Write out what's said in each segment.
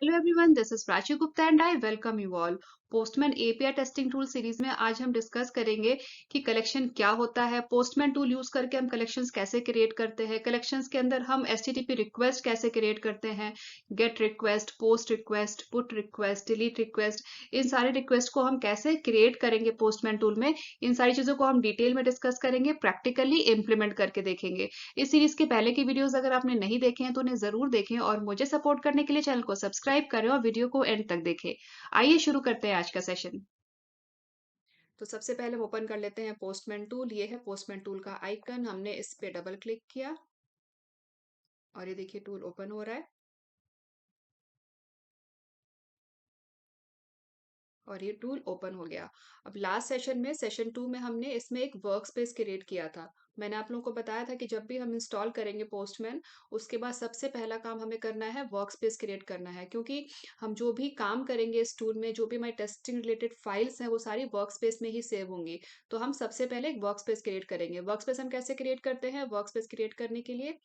Hello everyone, this is Prachi Gupta and I welcome you all. Postman API testing tool series में आज हम discuss करेंगे कि कलेक्शन क्या होता है। पोस्टमैन टूल यूज करके हम कलेक्शंस कैसे क्रिएट करते हैं, कलेक्शंस के अंदर हम एचटीटीपी रिक्वेस्ट कैसे क्रिएट करते हैं, get request, post request, put request, delete request, इन सारे रिक्वेस्ट को हम कैसे क्रिएट करेंगे पोस्टमैन टूल में। इन सारी चीजों को हम डिटेल में डिस्कस करेंगे, प्रैक्टिकली इम्प्लीमेंट करके देखेंगे। इस सीरीज के पहले की वीडियोस अगर आपने नहीं देखे हैं तो उन्हें जरूर देखें और मुझे सपोर्ट करने के लिए चैनल को सब्सक्राइब करें और वीडियो को एंड तक देखें। आइए शुरू करते हैं आज का सेशन। तो सबसे पहले हम ओपन कर लेते हैं पोस्टमैन टूल। ये है पोस्टमैन टूल का आइकन, हमने इस पे डबल क्लिक किया और ये देखिए टूल ओपन हो रहा है और ये टूल ओपन हो गया। अब लास्ट सेशन में सेशन 2 में हमने इसमें एक वर्क स्पेस क्रिएट किया था। मैंने आप लोगों को बताया था कि जब भी हम इंस्टॉल करेंगे पोस्टमैन, उसके बाद सबसे पहला काम हमें करना है वर्क स्पेस क्रिएट करना है, क्योंकि हम जो भी काम करेंगे इस टूल में, जो भी हमारी टेस्टिंग रिलेटेड फाइल्स हैं वो सारी वर्क स्पेस में ही सेव होंगी। तो हम सबसे पहले एक वर्क स्पेस क्रिएट करेंगे। वर्क स्पेस हम कैसे क्रिएट करते हैं? वर्क स्पेस क्रिएट करने के लिए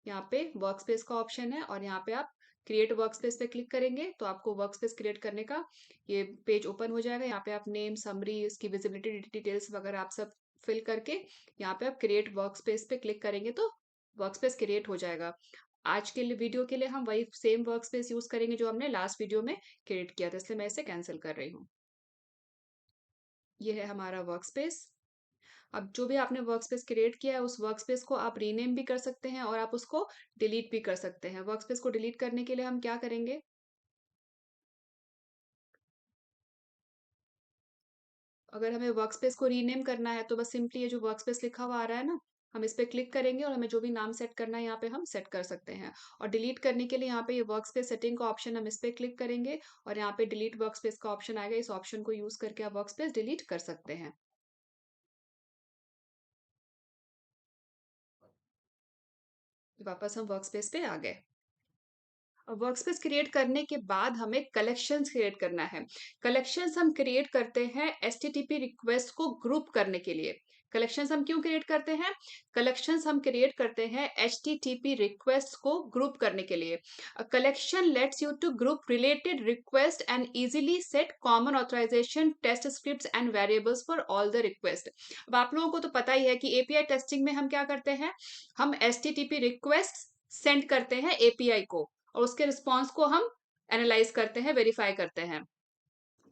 यहाँ पे वर्क स्पेस का ऑप्शन है और यहाँ पे आप क्रिएट वर्क स्पेस पे क्लिक करेंगे तो आपको वर्क स्पेस क्रिएट करने का ये पेज ओपन हो जाएगा। यहाँ पे आप नेम, समरी, इसकी विजिबिलिटी डिटेल्स वगैरह आप सब फिल करके यहाँ पे आप क्रिएट वर्क स्पेस पे क्लिक करेंगे तो वर्क स्पेस क्रिएट हो जाएगा। आज के लिए वीडियो के लिए हम वही सेम वर्क स्पेस यूज करेंगे जो हमने लास्ट वीडियो में क्रिएट किया था, इसलिए मैं इसे कैंसिल कर रही हूँ। ये है हमारा वर्क स्पेस। अब जो भी आपने वर्क स्पेस क्रिएट किया है उस वर्क स्पेस को आप रीनेम भी कर सकते हैं और आप उसको डिलीट भी कर सकते हैं। वर्क स्पेस को डिलीट करने के लिए हम क्या करेंगे? अगर हमें वर्क स्पेस को रीनेम करना है तो बस सिंपली ये जो वर्क स्पेस लिखा हुआ आ रहा है ना, हम इस पे क्लिक करेंगे और हमें जो भी नाम सेट करना है यहाँ पे हम सेट कर सकते हैं। और डिलीट करने के लिए यहाँ पे ये वर्क स्पेस सेटिंग का ऑप्शन, हम इस पे क्लिक करेंगे और यहाँ पे डिलीट वर्क स्पेस का ऑप्शन आएगा। इस ऑप्शन को यूज करके आप वर्क स्पेस डिलीट कर सकते हैं। वापस हम वर्क स्पेस पे आ गए। वर्कस्पेस क्रिएट करने के बाद हमें कलेक्शंस क्रिएट करना है। कलेक्शंस हम क्रिएट करते हैं एचटीटीपी रिक्वेस्ट को ग्रुप करने के लिए। कलेक्शंस हम क्यों क्रिएट करते हैं? कलेक्शंस हम क्रिएट करते हैं एचटीटीपी रिक्वेस्ट को ग्रुप करने के लिए। Collection lets you to group related request and easily set common authorization test scripts and variables for all the request. अब आप लोगों को तो पता ही है कि एपीआई टेस्टिंग में हम क्या करते हैं, हम एचटीटीपी रिक्वेस्ट सेंड करते हैं एपीआई को और उसके रिस्पॉन्स को हम एनालाइज करते हैं, वेरीफाई करते हैं।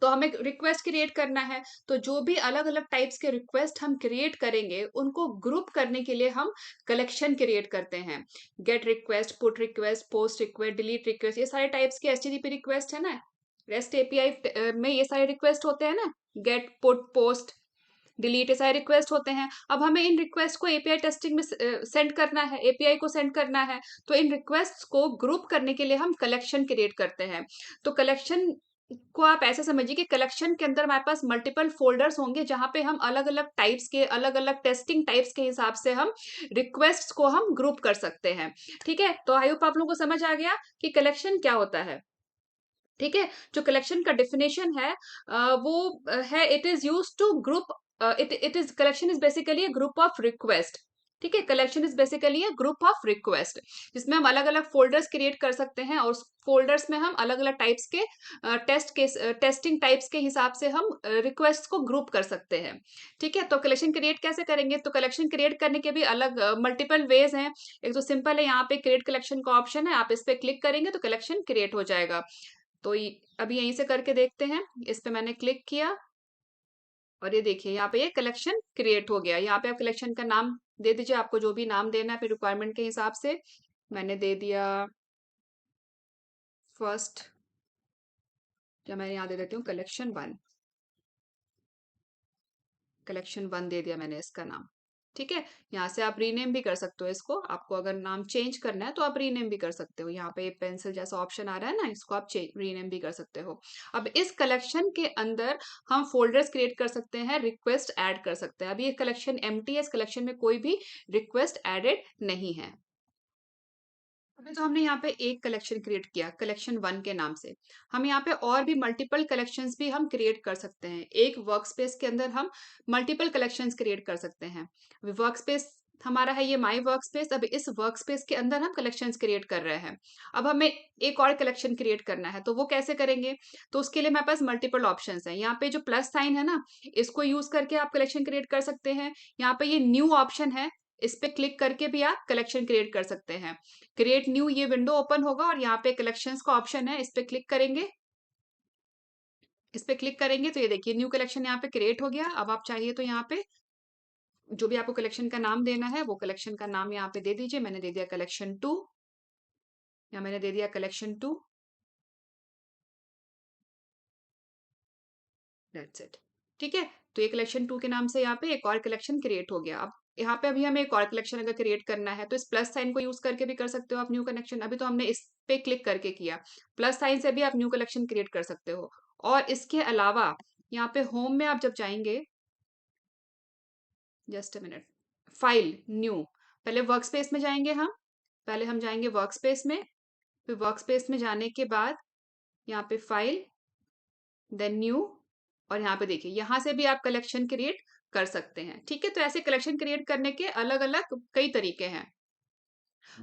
तो हमें रिक्वेस्ट क्रिएट करना है, तो जो भी अलग अलग टाइप्स के रिक्वेस्ट हम क्रिएट करेंगे उनको ग्रुप करने के लिए हम कलेक्शन क्रिएट करते हैं। Get request, put request, post request, delete request, ये सारे टाइप्स के एचटीटीपी रिक्वेस्ट है ना। रेस्ट एपीआई में ये सारे रिक्वेस्ट होते हैं ना, गेट, पुट, पोस्ट, डिलीट, ये सारे रिक्वेस्ट होते हैं। अब हमें इन रिक्वेस्ट को एपीआई टेस्टिंग में सेंड करना है, एपीआई को सेंड करना है, तो इन रिक्वेस्ट को ग्रुप करने के लिए हम कलेक्शन क्रिएट करते हैं। तो कलेक्शन को आप ऐसे समझिए कि कलेक्शन के अंदर हमारे पास मल्टीपल फोल्डर्स होंगे जहां पे हम अलग अलग टाइप्स के, अलग अलग टेस्टिंग टाइप्स के हिसाब से हम रिक्वेस्ट को हम ग्रुप कर सकते हैं। ठीक है, तो आई होप आप लोगों को समझ आ गया कि कलेक्शन क्या होता है। ठीक है, जो कलेक्शन का डेफिनेशन है वो है, it is use to group, it is collection is basically a group of request. ठीक है, collection is basically a group of request जिसमें हम अलग अलग फोल्डर्स क्रिएट कर सकते हैं और फोल्डर्स में हम अलग अलग टाइप्स के टेस्टिंग टाइप्स के हिसाब से हम रिक्वेस्ट को ग्रुप कर सकते हैं। ठीक है, तो कलेक्शन क्रिएट कैसे करेंगे? तो कलेक्शन क्रिएट करने के भी अलग मल्टीपल वेज हैं। एक तो सिंपल है, यहाँ पे क्रिएट कलेक्शन का ऑप्शन है, आप इस पे क्लिक करेंगे तो कलेक्शन क्रिएट हो जाएगा। तो अभी यहीं से करके देखते हैं। इस पे मैंने क्लिक किया और ये देखिए यहाँ पे ये कलेक्शन क्रिएट हो गया। यहाँ पे आप कलेक्शन का नाम दे दीजिए, आपको जो भी नाम देना है फिर रिक्वायरमेंट के हिसाब से। मैंने दे दिया फर्स्ट, या मैं यहाँ दे देती हूँ कलेक्शन 1। कलेक्शन 1 दे दिया मैंने इसका नाम। ठीक है, यहाँ से आप रीनेम भी कर सकते हो इसको, आपको अगर नाम चेंज करना है तो आप रीनेम भी कर सकते हो। यहाँ पे पेंसिल जैसा ऑप्शन आ रहा है ना, इसको आप रीनेम भी कर सकते हो। अब इस कलेक्शन के अंदर हम फोल्डर्स क्रिएट कर सकते हैं, रिक्वेस्ट ऐड कर सकते हैं। अब ये कलेक्शन एम्प्टी है, इस कलेक्शन में कोई भी रिक्वेस्ट एडेड नहीं है। अभी तो हमने यहाँ पे एक कलेक्शन क्रिएट किया कलेक्शन 1 के नाम से। हम यहाँ पे और भी मल्टीपल कलेक्शंस भी हम क्रिएट कर सकते हैं। एक वर्क स्पेस के अंदर हम मल्टीपल कलेक्शंस क्रिएट कर सकते हैं। वर्क स्पेस हमारा है ये माई वर्क स्पेस। अब इस वर्क स्पेस के अंदर हम कलेक्शंस क्रिएट कर रहे हैं। अब हमें एक और कलेक्शन क्रिएट करना है, तो वो कैसे करेंगे? तो उसके लिए हमारे पास मल्टीपल ऑप्शंस हैं। यहाँ पे जो प्लस साइन है ना, इसको यूज करके आप कलेक्शन क्रिएट कर सकते हैं। यहाँ पे ये न्यू ऑप्शन है, इस पे क्लिक करके भी आप कलेक्शन क्रिएट कर सकते हैं। क्रिएट न्यू ये विंडो ओपन होगा और यहाँ पे कलेक्शंस का ऑप्शन है, इस पे क्लिक करेंगे। इस पे क्लिक करेंगे तो ये देखिए न्यू कलेक्शन यहाँ पे क्रिएट हो गया। अब आप चाहिए तो यहाँ पे जो भी आपको कलेक्शन का नाम देना है वो कलेक्शन का नाम यहाँ पे दे दीजिए। मैंने दे दिया कलेक्शन 2, या मैंने दे दिया कलेक्शन 2। That's it. ठीक है, तो ये कलेक्शन 2 के नाम से यहाँ पे एक और कलेक्शन क्रिएट हो गया। अब यहाँ पे अभी हमें एक और कलेक्शन अगर क्रिएट करना है तो इस प्लस साइन को यूज करके भी कर सकते हो आप न्यू कलेक्शन। अभी तो हमने इस पे क्लिक करके किया, प्लस साइन से भी आप न्यू कलेक्शन क्रिएट कर सकते हो। और इसके अलावा यहाँ पे होम में आप जब जाएंगे, just a minute, file new, पहले वर्क स्पेस में जाएंगे हम। पहले हम जाएंगे वर्क स्पेस में, फिर वर्क स्पेस में जाने के बाद यहाँ पे फाइल, देन न्यू, और यहाँ पे देखिए यहाँ से भी आप कलेक्शन क्रिएट कर सकते हैं। ठीक है, तो ऐसे कलेक्शन क्रिएट करने के अलग अलग कई तरीके हैं,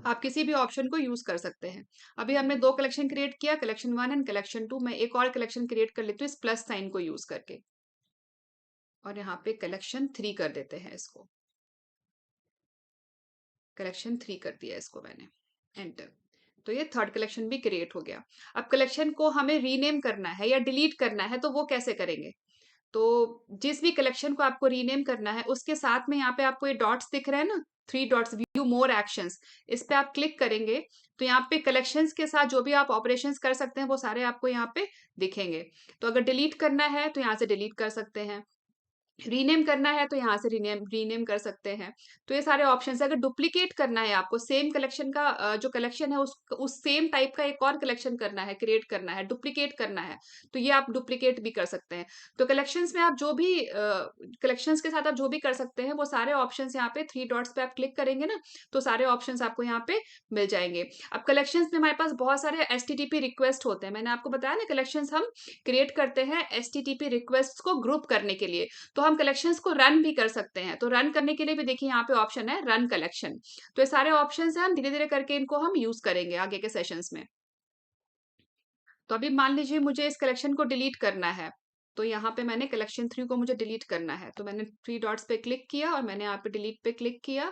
आप किसी भी ऑप्शन को यूज कर सकते हैं। अभी हमने दो कलेक्शन क्रिएट किया, कलेक्शन 1 एंड कलेक्शन 2। मैं एक और कलेक्शन क्रिएट कर लेती हूँ इस प्लस साइन को यूज करके, और यहाँ पे कलेक्शन 3 कर देते हैं इसको। कलेक्शन 3 कर दिया इसको मैंने, एंटर। तो ये थर्ड कलेक्शन भी क्रिएट हो गया। अब कलेक्शन को हमें रीनेम करना है या डिलीट करना है, तो वो कैसे करेंगे? तो जिस भी कलेक्शन को आपको रीनेम करना है उसके साथ में यहाँ पे आपको ये डॉट्स दिख रहे हैं ना, 3 डॉट्स, व्यू मोर एक्शंस, इस पे आप क्लिक करेंगे तो यहाँ पे कलेक्शंस के साथ जो भी आप ऑपरेशंस कर सकते हैं वो सारे आपको यहाँ पे दिखेंगे। तो अगर डिलीट करना है तो यहाँ से डिलीट कर सकते हैं, रीनेम करना है तो यहाँ से रीनेम रीनेम कर सकते हैं। तो ये सारे ऑप्शन है। अगर डुप्लीकेट करना है आपको सेम कलेक्शन का, जो कलेक्शन है उस सेम टाइप का एक और कलेक्शन करना है, क्रिएट करना है, डुप्लीकेट करना है, तो ये आप डुप्लीकेट भी कर सकते हैं। तो कलेक्शंस में आप जो भी कलेक्शंस के साथ आप जो भी कर सकते हैं वो सारे ऑप्शन यहाँ पे 3 डॉट्स पे आप क्लिक करेंगे ना, तो सारे ऑप्शन आपको यहाँ पे मिल जाएंगे। अब कलेक्शंस में हमारे पास बहुत सारे HTTP रिक्वेस्ट होते हैं। मैंने आपको बताया ना, कलेक्शंस हम क्रिएट करते हैं HTTP रिक्वेस्ट को ग्रुप करने के लिए। तो हम कलेक्शंस को रन भी कर सकते हैं। तो रन करने के लिए भी देखिए यहाँ पे ऑप्शन है रन कलेक्शन। तो ये सारे ऑप्शन है, हम धीरे धीरे करके इनको हम यूज करेंगे आगे के सेशंस में। तो अभी मान लीजिए मुझे इस कलेक्शन को डिलीट करना है, तो यहाँ पे मैंने कलेक्शन 3 को मुझे डिलीट करना है, तो मैंने 3 डॉट्स पे क्लिक किया और मैंने यहाँ पे डिलीट पे क्लिक किया।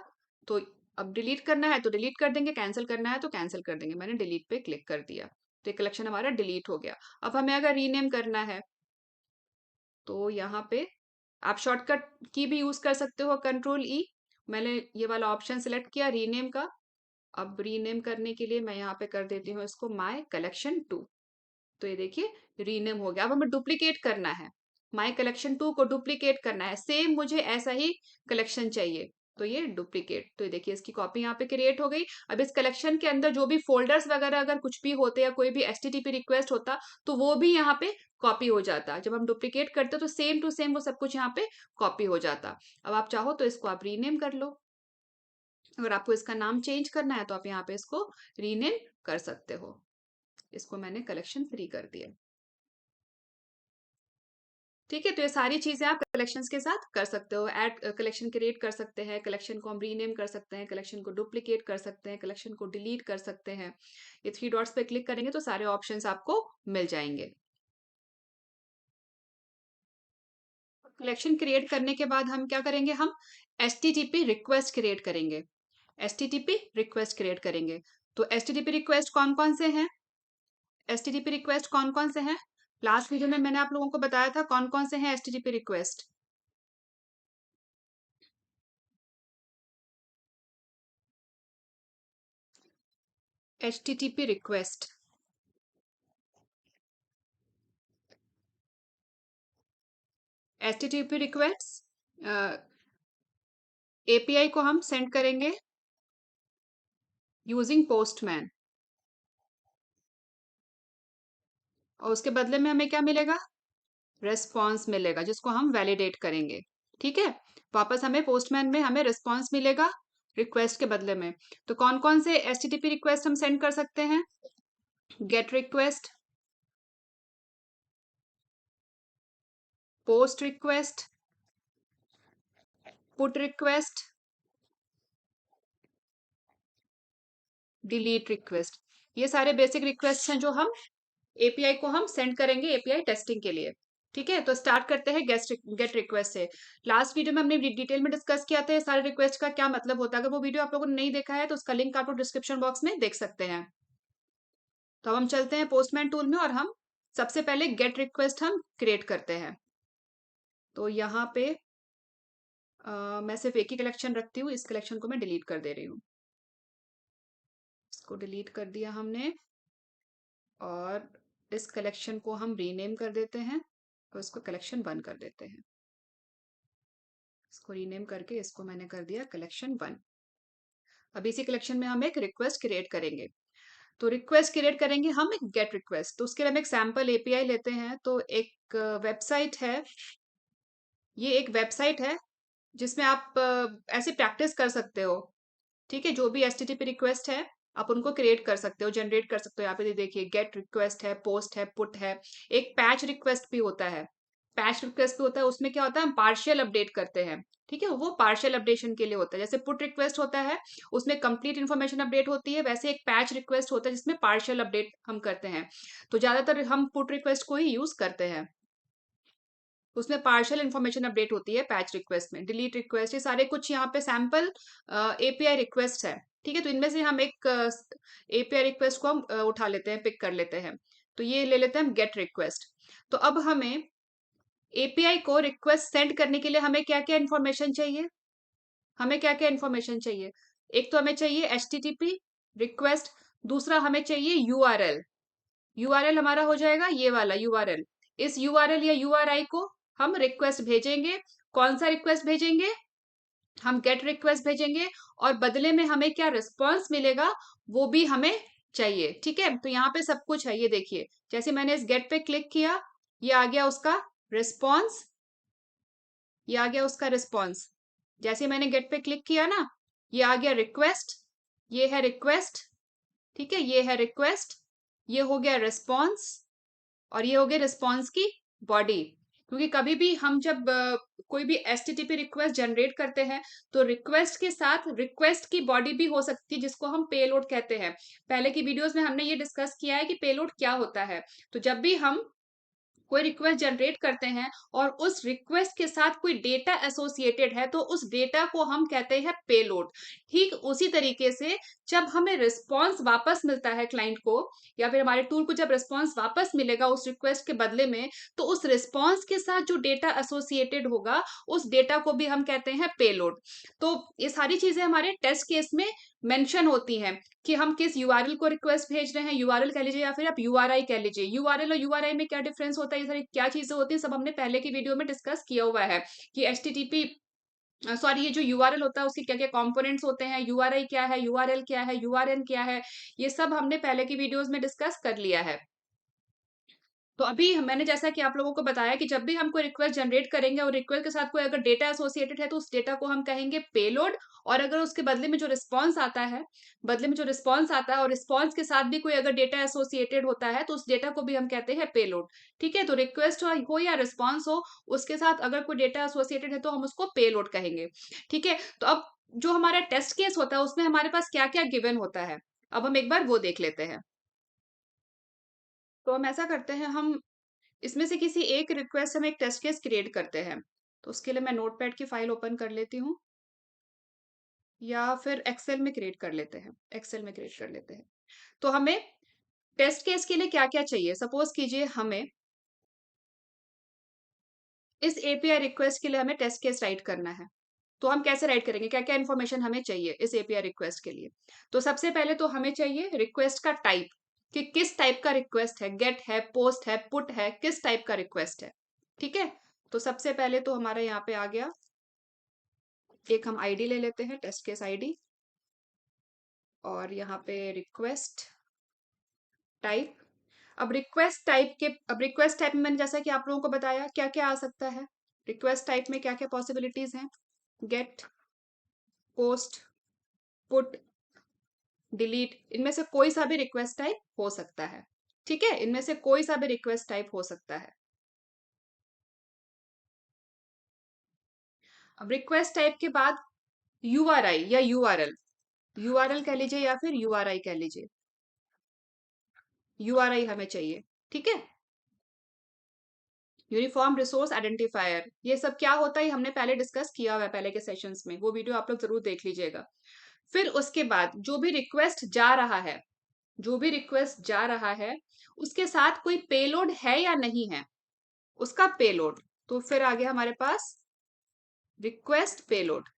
तो अब डिलीट करना है तो डिलीट कर देंगे, कैंसिल करना है तो कैंसिल कर देंगे। मैंने डिलीट पे क्लिक कर दिया, तो ये कलेक्शन हमारा डिलीट हो गया। अब हमें अगर रीनेम करना है तो यहाँ पे आप शॉर्टकट की भी यूज कर सकते हो, कंट्रोल E। मैंने ये वाला ऑप्शन सिलेक्ट किया रीनेम का। अब रीनेम करने के लिए मैं यहाँ पे कर देती हूँ इसको माय कलेक्शन 2। तो ये देखिए रीनेम हो गया। अब हमें डुप्लीकेट करना है, माय कलेक्शन 2 को डुप्लीकेट करना है, सेम मुझे ऐसा ही कलेक्शन चाहिए, तो ये डुप्लीकेट। तो ये देखिए इसकी कॉपी यहाँ पे क्रिएट हो गई। अब इस कलेक्शन के अंदर जो भी फोल्डर्स वगैरह अगर कुछ भी होते या कोई भी HTTP रिक्वेस्ट होता तो वो भी यहाँ पे कॉपी हो जाता। जब हम डुप्लीकेट करते तो सेम टू सेम वो सब कुछ यहाँ पे कॉपी हो जाता। अब आप चाहो तो इसको आप रीनेम कर लो। अगर आपको इसका नाम चेंज करना है तो आप यहाँ पे इसको रीनेम कर सकते हो। इसको मैंने कलेक्शन 3 कर दिया। ठीक है, तो ये सारी चीजें आप कलेक्शंस के साथ कर सकते हो। ऐड कलेक्शन क्रिएट कर सकते हैं, कलेक्शन को हम रीनेम कर सकते हैं, कलेक्शन को डुप्लीकेट कर सकते हैं, कलेक्शन को डिलीट कर सकते हैं। ये 3 डॉट्स पे क्लिक करेंगे तो सारे ऑप्शंस आपको मिल जाएंगे। कलेक्शन क्रिएट करने के बाद हम क्या करेंगे, हम HTTP रिक्वेस्ट क्रिएट करेंगे। HTTP रिक्वेस्ट क्रिएट करेंगे। तो HTTP रिक्वेस्ट कौन कौन से हैं? HTTP रिक्वेस्ट कौन कौन से हैं? लास्ट वीडियो में मैंने आप लोगों को बताया था कौन कौन से हैं HTTP request. HTTP request, HTTP request API को हम सेंड करेंगे यूजिंग पोस्टमैन, और उसके बदले में हमें क्या मिलेगा? रेस्पॉन्स मिलेगा, जिसको हम वैलिडेट करेंगे। ठीक है, वापस हमें पोस्टमैन में हमें रिस्पॉन्स मिलेगा रिक्वेस्ट के बदले में। तो कौन कौन से HTTP रिक्वेस्ट हम सेंड कर सकते हैं? Get request, post request, put request, delete request, ये सारे बेसिक रिक्वेस्ट हैं जो हम एपीआई को हम सेंड करेंगे एपीआई टेस्टिंग के लिए। ठीक है, तो स्टार्ट करते हैं गेट रिक्वेस्ट से। लास्ट वीडियो में हमने डिटेल में डिस्कस किया था ये सारे रिक्वेस्ट का क्या मतलब होता है। अगर वो वीडियो आप लोगों ने नहीं देखा है तो उसका लिंक आप लोग डिस्क्रिप्शन बॉक्स में देख सकते हैं। तो अब हम चलते हैं पोस्टमैन टूल में और हम सबसे पहले गेट रिक्वेस्ट हम क्रिएट करते हैं। तो यहाँ पे मैं सिर्फ एक ही कलेक्शन रखती हूँ, इस कलेक्शन को मैं डिलीट कर दे रही हूँ। इसको डिलीट कर दिया हमने और इस कलेक्शन को हम रीनेम कर देते हैं और इसको कलेक्शन 1 कर देते हैं। इसको रीनेम करके इसको मैंने कर दिया कलेक्शन 1। अब इसी कलेक्शन में हम एक रिक्वेस्ट क्रिएट करेंगे। तो रिक्वेस्ट क्रिएट करेंगे हम एक गेट रिक्वेस्ट, तो उसके लिए हम एक सैम्पल एपीआई लेते हैं। तो एक वेबसाइट है, ये एक वेबसाइट है जिसमें आप ऐसे प्रैक्टिस कर सकते हो। ठीक है, जो भी एचटीटीपी रिक्वेस्ट है आप उनको क्रिएट कर सकते हो, जनरेट कर सकते हो। यहाँ पे देखिए गेट रिक्वेस्ट है, पोस्ट है, पुट है, एक पैच रिक्वेस्ट भी होता है। पैच रिक्वेस्ट भी होता है, उसमें क्या होता है हम पार्शियल अपडेट करते हैं। ठीक है, वो पार्शियल अपडेशन के लिए होता है। जैसे पुट रिक्वेस्ट होता है उसमें कंप्लीट इन्फॉर्मेशन अपडेट होती है, वैसे एक पैच रिक्वेस्ट होता है जिसमें पार्शियल अपडेट हम करते हैं। तो ज्यादातर हम पुट रिक्वेस्ट को ही यूज करते हैं, उसमें पार्शियल इन्फॉर्मेशन अपडेट होती है पैच रिक्वेस्ट में। डिलीट रिक्वेस्ट, ये सारे कुछ यहाँ पे सैंपल एपीआई रिक्वेस्ट है। ठीक है, तो इनमें से हम एक एपीआई रिक्वेस्ट को हम उठा लेते हैं, पिक कर लेते हैं। तो ये ले लेते हैं हम गेट रिक्वेस्ट। तो अब हमें एपीआई को रिक्वेस्ट सेंड करने के लिए हमें क्या क्या इन्फॉर्मेशन चाहिए, हमें क्या क्या इन्फॉर्मेशन चाहिए। एक तो हमें चाहिए एचटीटीपी रिक्वेस्ट, दूसरा हमें चाहिए यूआरएल। यूआरएल हमारा हो जाएगा ये वाला यूआरएल। इस यूआरएल या यूआरआई को हम रिक्वेस्ट भेजेंगे। कौन सा रिक्वेस्ट भेजेंगे, हम गेट रिक्वेस्ट भेजेंगे और बदले में हमें क्या रिस्पॉन्स मिलेगा वो भी हमें चाहिए। ठीक है, तो यहाँ पे सब कुछ है, ये देखिए जैसे मैंने इस गेट पे क्लिक किया ये आ गया उसका रिस्पॉन्स, ये आ गया उसका रिस्पॉन्स। जैसे मैंने गेट पे क्लिक किया ना ये आ गया रिक्वेस्ट, ये है रिक्वेस्ट। ठीक है, ये है रिक्वेस्ट, ये हो गया रिस्पॉन्स और ये हो गया रिस्पॉन्स की बॉडी। क्योंकि कभी भी हम जब कोई भी एचटीटीपी रिक्वेस्ट जनरेट करते हैं तो रिक्वेस्ट के साथ रिक्वेस्ट की बॉडी भी हो सकती है जिसको हम पेलोड कहते हैं। पहले की वीडियोस में हमने ये डिस्कस किया है कि पेलोड क्या होता है। तो जब भी हम कोई रिक्वेस्ट जनरेट करते हैं और उस रिक्वेस्ट के साथ कोई डेटा एसोसिएटेड है तो उस डेटा को हम कहते हैं पेलोड। ठीक उसी तरीके से जब हमें रिस्पॉन्स वापस मिलता है क्लाइंट को या फिर हमारे टूल को जब रिस्पॉन्स वापस मिलेगा उस रिक्वेस्ट के बदले में, तो उस रिस्पॉन्स के साथ जो डेटा एसोसिएटेड होगा उस डेटा को भी हम कहते हैं पेलोड। तो ये सारी चीजें हमारे टेस्ट केस में मेंशन होती हैं कि हम किस यूआरएल को रिक्वेस्ट भेज रहे हैं, यूआरएल कह लीजिए या फिर आप यूआरआई कह लीजिए। यूआरएल और यूआरआई में क्या डिफरेंस होता है, ये सारी क्या चीजें होती हैं सब हमने पहले की वीडियो में डिस्कस किया हुआ है कि एचटीटीपी सॉरी ये जो यूआरएल होता है उसके क्या क्या कंपोनेंट्स होते हैं, यूआरआई क्या है, यूआरएल क्या है, यूआरएन क्या है, ये सब हमने पहले की वीडियोस में डिस्कस कर लिया है। तो अभी मैंने जैसा कि आप लोगों को बताया कि जब भी हम कोई रिक्वेस्ट जनरेट करेंगे और रिक्वेस्ट के साथ कोई अगर डेटा एसोसिएटेड है तो उस डेटा को हम कहेंगे पेलोड। और अगर उसके बदले में जो रिस्पॉन्स आता है, बदले में जो रिस्पॉन्स आता है और रिस्पॉन्स के साथ भी कोई अगर डेटा एसोसिएटेड होता है तो उस डेटा को भी हम कहते हैं पेलोड। ठीक है, तो रिक्वेस्ट हो या रिस्पॉन्स हो उसके साथ अगर कोई डेटा एसोसिएटेड है तो हम उसको पेलोड कहेंगे। ठीक है, तो अब जो हमारा टेस्ट केस होता है उसमें हमारे पास क्या क्या गिवन होता है, अब हम एक बार वो देख लेते हैं। तो हम ऐसा करते हैं, हम इसमें से किसी एक रिक्वेस्ट से हम एक टेस्ट केस क्रिएट करते हैं। तो उसके लिए मैं नोटपैड की फाइल ओपन कर लेती हूँ या फिर एक्सेल में क्रिएट कर लेते हैं, एक्सेल में क्रिएट कर लेते हैं। तो हमें टेस्ट केस के लिए क्या क्या चाहिए, सपोज कीजिए हमें इस एपीआई रिक्वेस्ट के लिए हमें टेस्ट केस राइट करना है। तो हम कैसे राइट करेंगे, क्या क्या इन्फॉर्मेशन हमें चाहिए इस एपीआई रिक्वेस्ट के लिए। तो सबसे पहले तो हमें चाहिए रिक्वेस्ट का टाइप, कि किस टाइप का रिक्वेस्ट है, गेट है, पोस्ट है, पुट है, किस टाइप का रिक्वेस्ट है। ठीक है, तो सबसे पहले तो हमारा यहाँ पे आ गया, एक हम आईडी ले लेते हैं, टेस्ट केस आईडी, और यहाँ पे रिक्वेस्ट टाइप। अब रिक्वेस्ट टाइप में मैंने जैसा कि आप लोगों को बताया क्या क्या आ सकता है, रिक्वेस्ट टाइप में क्या क्या पॉसिबिलिटीज हैं, गेट, पोस्ट, पुट, डिलीट, इनमें से कोई सा भी रिक्वेस्ट टाइप हो सकता है। ठीक है, इनमें से कोई सा भी रिक्वेस्ट टाइप हो सकता है। अब रिक्वेस्ट टाइप के बाद यूआरआई या यूआरएल, यूआरएल कह लीजिए या फिर यूआरआई कह लीजिए, यूआरआई हमें चाहिए। ठीक है, यूनिफॉर्म रिसोर्स आइडेंटिफायर, ये सब क्या होता है ये हमने पहले डिस्कस किया हुआ है पहले के सेशंस में, वो वीडियो आप लोग जरूर देख लीजिएगा। फिर उसके बाद जो भी रिक्वेस्ट जा रहा है, जो भी रिक्वेस्ट जा रहा है उसके साथ कोई पेलोड है या नहीं है, उसका पेलोड। तो फिर आ गया हमारे पास रिक्वेस्ट पेलोड,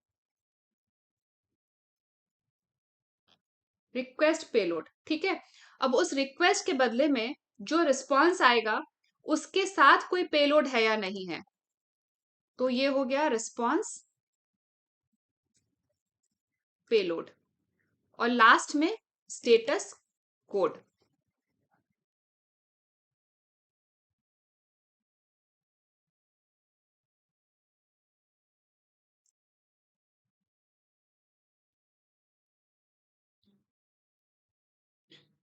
रिक्वेस्ट पेलोड। ठीक है, अब उस रिक्वेस्ट के बदले में जो रिस्पॉन्स आएगा उसके साथ कोई पेलोड है या नहीं है, तो ये हो गया रिस्पॉन्स पेलोड। और लास्ट में स्टेटस कोड।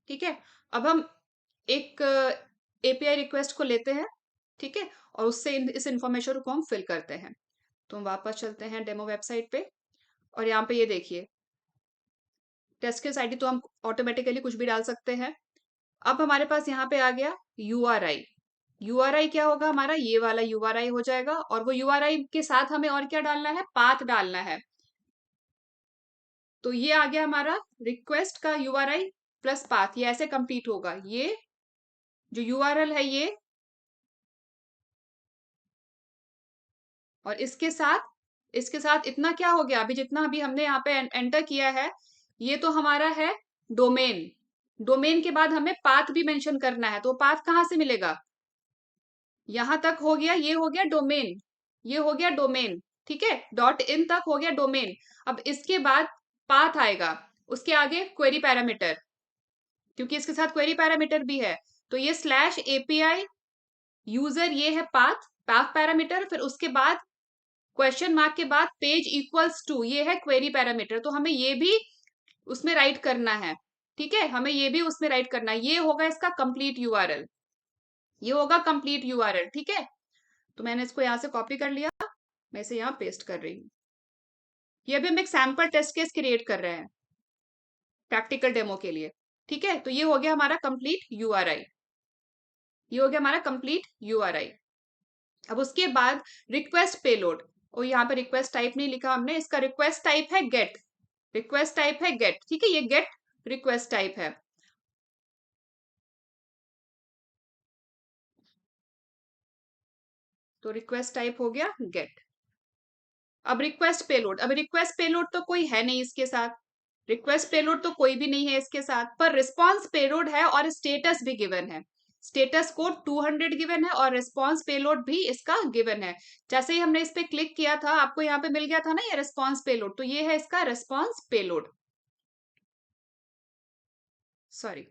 ठीक है, अब हम एक एपीआई रिक्वेस्ट को लेते हैं। ठीक है, और उससे इस इंफॉर्मेशन को हम फिल करते हैं। तो हम वापस चलते हैं डेमो वेबसाइट पे, और यहाँ पे ये देखिए टेस्ट केस आईडी तो हम ऑटोमेटिकली कुछ भी डाल सकते हैं। अब हमारे पास यहाँ पे आ गया यूआरआई। यूआरआई क्या होगा हमारा, ये वाला यूआरआई हो जाएगा, और वो यूआरआई के साथ हमें और क्या डालना है, पाथ डालना है। तो ये आ गया हमारा रिक्वेस्ट का यूआरआई प्लस पाथ, ये ऐसे कंप्लीट होगा। ये जो यूआरएल है ये, और इसके साथ इतना क्या हो गया, अभी जितना अभी हमने यहाँ पे एंटर किया है, ये तो हमारा है डोमेन। डोमेन के बाद हमें पाथ भी मेंशन करना है, तो पाथ कहाँ से मिलेगा, यहां तक हो गया, ये हो गया डोमेन, ये हो गया डोमेन। ठीक है, डॉट इन तक हो गया डोमेन। अब इसके बाद पाथ आएगा, उसके आगे क्वेरी पैरामीटर, क्योंकि इसके साथ क्वेरी पैरामीटर भी है। तो ये स्लैश एपीआई यूजर, ये है पाथ, पाथ पैरामीटर। फिर उसके बाद क्वेश्चन मार्क के बाद पेज इक्वल्स टू, ये है क्वेरी पैरामीटर। तो हमें ये भी उसमें राइट करना है। ठीक है, हमें ये भी उसमें राइट करना है। ये होगा इसका कंप्लीट यूआरएल, ये होगा कंप्लीट यूआरएल। ठीक है, तो मैंने इसको यहां से कॉपी कर लिया, मैं इसे यहाँ पेस्ट कर रही हूँ। ये अभी हम एक सैंपल टेस्ट केस क्रिएट कर रहे हैं प्रैक्टिकल डेमो के लिए। ठीक है, तो ये हो गया हमारा कंप्लीट यूआरआई, ये हो गया हमारा कंप्लीट यूआरआई। अब उसके बाद रिक्वेस्ट पेलोड, और यहाँ पे रिक्वेस्ट टाइप नहीं लिखा हमने, इसका रिक्वेस्ट टाइप है गेट, रिक्वेस्ट टाइप है गेट। ठीक है, ये गेट रिक्वेस्ट टाइप है। तो रिक्वेस्ट टाइप हो गया गेट। अब रिक्वेस्ट पेलोड, अब रिक्वेस्ट पेलोड तो कोई है नहीं इसके साथ, रिक्वेस्ट पेलोड तो कोई भी नहीं है इसके साथ, पर रिस्पॉन्स पेलोड है और स्टेटस भी गिवन है। स्टेटस कोड 200 गिवन है और रिस्पॉन्स पेलोड भी इसका गिवन है। जैसे ही हमने इस पे क्लिक किया था, आपको यहाँ पे मिल गया था ना ये रिस्पॉन्स पेलोड, तो ये है इसका रिस्पॉन्स पेलोड, सॉरी,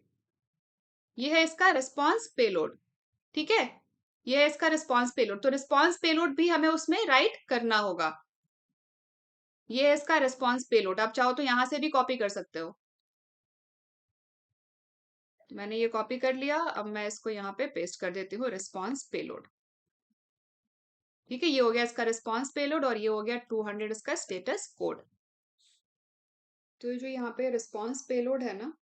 ये है इसका रिस्पॉन्स पेलोड। ठीक है, ये है इसका रिस्पॉन्स पेलोड। तो रिस्पॉन्स पेलोड भी हमें उसमें राइट करना होगा। ये है इसका रिस्पॉन्स पेलोड, आप चाहो तो यहां से भी कॉपी कर सकते हो। मैंने ये कॉपी कर लिया, अब मैं इसको यहाँ पे पेस्ट कर देती हूँ, रिस्पॉन्स पेलोड। ठीक है, ये हो गया इसका रिस्पॉन्स पेलोड, और ये हो गया 200 इसका स्टेटस कोड। तो जो यहाँ पे रिस्पॉन्स पेलोड है ना,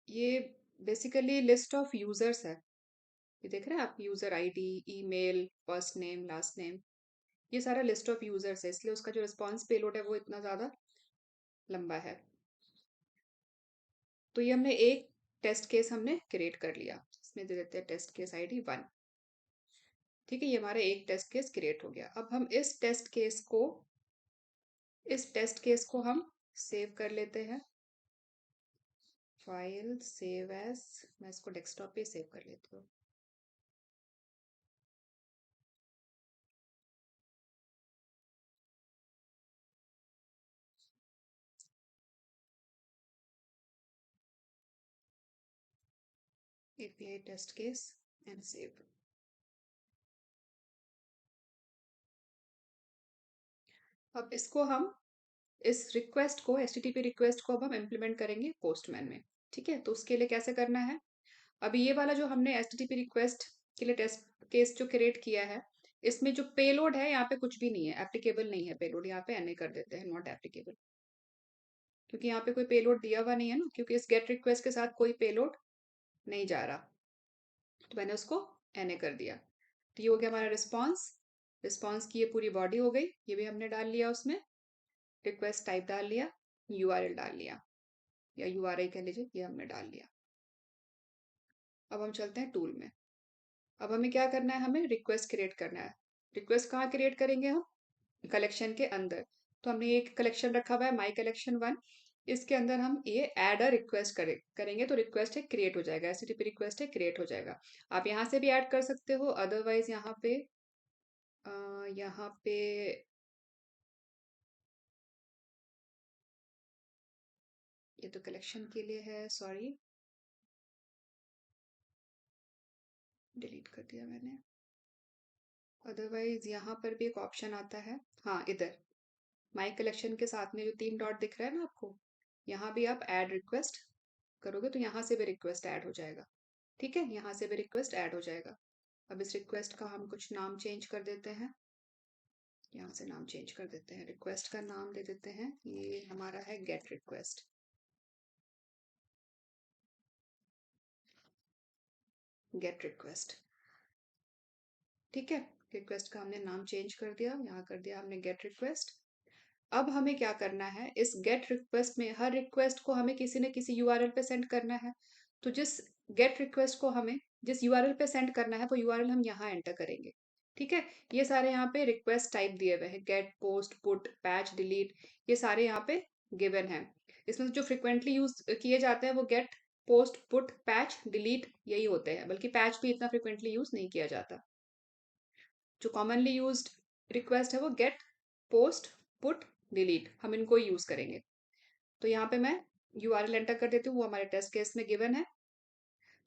ये बेसिकली लिस्ट ऑफ यूजर्स है। ये देख रहे हैं आप, user ID, email, first name, last name, ये सारा लिस्ट ऑफ यूजर्स है, इसलिए उसका जो रिस्पॉन्स पेलोड है वो इतना ज्यादा लंबा है। तो ये हमने एक टेस्ट केस हमने क्रिएट कर लिया, इसमें दे देते हैं टेस्ट केस आईडी 1। ठीक है, ये हमारा एक टेस्ट केस क्रिएट हो गया। अब हम इस टेस्ट केस को हम सेव कर लेते हैं, फाइल सेव एज, मैं इसको डेस्कटॉप पे सेव कर लेती हूँ। API test case and save. अब इसको हम, इस रिक्वेस्ट को, एचटीटीपी रिक्वेस्ट को अब हम इम्प्लीमेंट करेंगे पोस्टमैन में। ठीक है, तो उसके लिए कैसे करना है, अभी ये वाला जो हमने एचटीटीपी रिक्वेस्ट के लिए टेस्ट केस जो क्रिएट किया है, इसमें जो पेलोड है यहाँ पे कुछ भी नहीं है, एप्लीकेबल नहीं है पेलोड, यहाँ पे एनए कर देते हैं, नॉट एप्लीकेबल। क्योंकि यहाँ पे कोई पेलोड दिया हुआ नहीं है ना, क्योंकि इस गेट रिक्वेस्ट के साथ कोई पेलोड नहीं जा रहा, तो मैंने उसको एन कर दिया। तो ये हो गया हमारा रिस्पॉन्स। रिस्पॉन्स की ये पूरी बॉडी हो गई, ये भी हमने डाल लिया उसमें, रिक्वेस्ट टाइप डाल लिया, यूआरएल डाल लिया, या यूआरआई कह लीजिए, ये हमने डाल लिया। अब हम चलते हैं टूल में। अब हमें क्या करना है, हमें रिक्वेस्ट क्रिएट करना है। रिक्वेस्ट कहाँ क्रिएट करेंगे हम, कलेक्शन के अंदर। तो हमने एक कलेक्शन रखा हुआ है माई कलेक्शन 1, इसके अंदर हम ये ऐड अ रिक्वेस्ट करेंगे, तो रिक्वेस्ट है क्रिएट हो जाएगा, एचटीटीपी रिक्वेस्ट है क्रिएट हो जाएगा। आप यहाँ से भी ऐड कर सकते हो, अदरवाइज यहाँ पे ये तो कलेक्शन के लिए है, सॉरी डिलीट कर दिया मैंने। अदरवाइज यहाँ पर भी एक ऑप्शन आता है, हाँ इधर माई कलेक्शन के साथ में जो 3 डॉट दिख रहा है ना आपको, यहाँ भी आप ऐड रिक्वेस्ट करोगे तो यहाँ से भी रिक्वेस्ट ऐड हो जाएगा। ठीक है, यहाँ से भी रिक्वेस्ट ऐड हो जाएगा। अब इस रिक्वेस्ट का हम कुछ नाम चेंज कर देते हैं, यहाँ से नाम चेंज कर देते हैं, रिक्वेस्ट का नाम दे देते हैं, ये हमारा है गेट रिक्वेस्ट। गेट रिक्वेस्ट, ठीक है, रिक्वेस्ट का हमने नाम चेंज कर दिया, यहाँ कर दिया हमने गेट रिक्वेस्ट। अब हमें क्या करना है, इस गेट रिक्वेस्ट में हर रिक्वेस्ट को हमें किसी न किसी यूआरएल पे सेंड करना है। तो जिस गेट रिक्वेस्ट को हमें जिस यूआरएल पे सेंड करना है वो यूआरएल हम यहाँ एंटर करेंगे। ठीक है, ये सारे यहाँ पे रिक्वेस्ट टाइप दिए हुए हैं, get, post, put, patch, delete, ये सारे यहाँ पे गिवन हैं। इसमें जो फ्रिक्वेंटली यूज किए जाते हैं वो get, post, put, patch, delete यही होते हैं, बल्कि पैच भी इतना फ्रिक्वेंटली यूज नहीं किया जाता। जो कॉमनली यूज्ड रिक्वेस्ट है वो गेट, पोस्ट, पुट, डिलीट, हम इनको यूज करेंगे। तो यहाँ पे मैं यूआरएल एंटर कर देती हूँ, वो हमारे टेस्ट केस में गिवन है।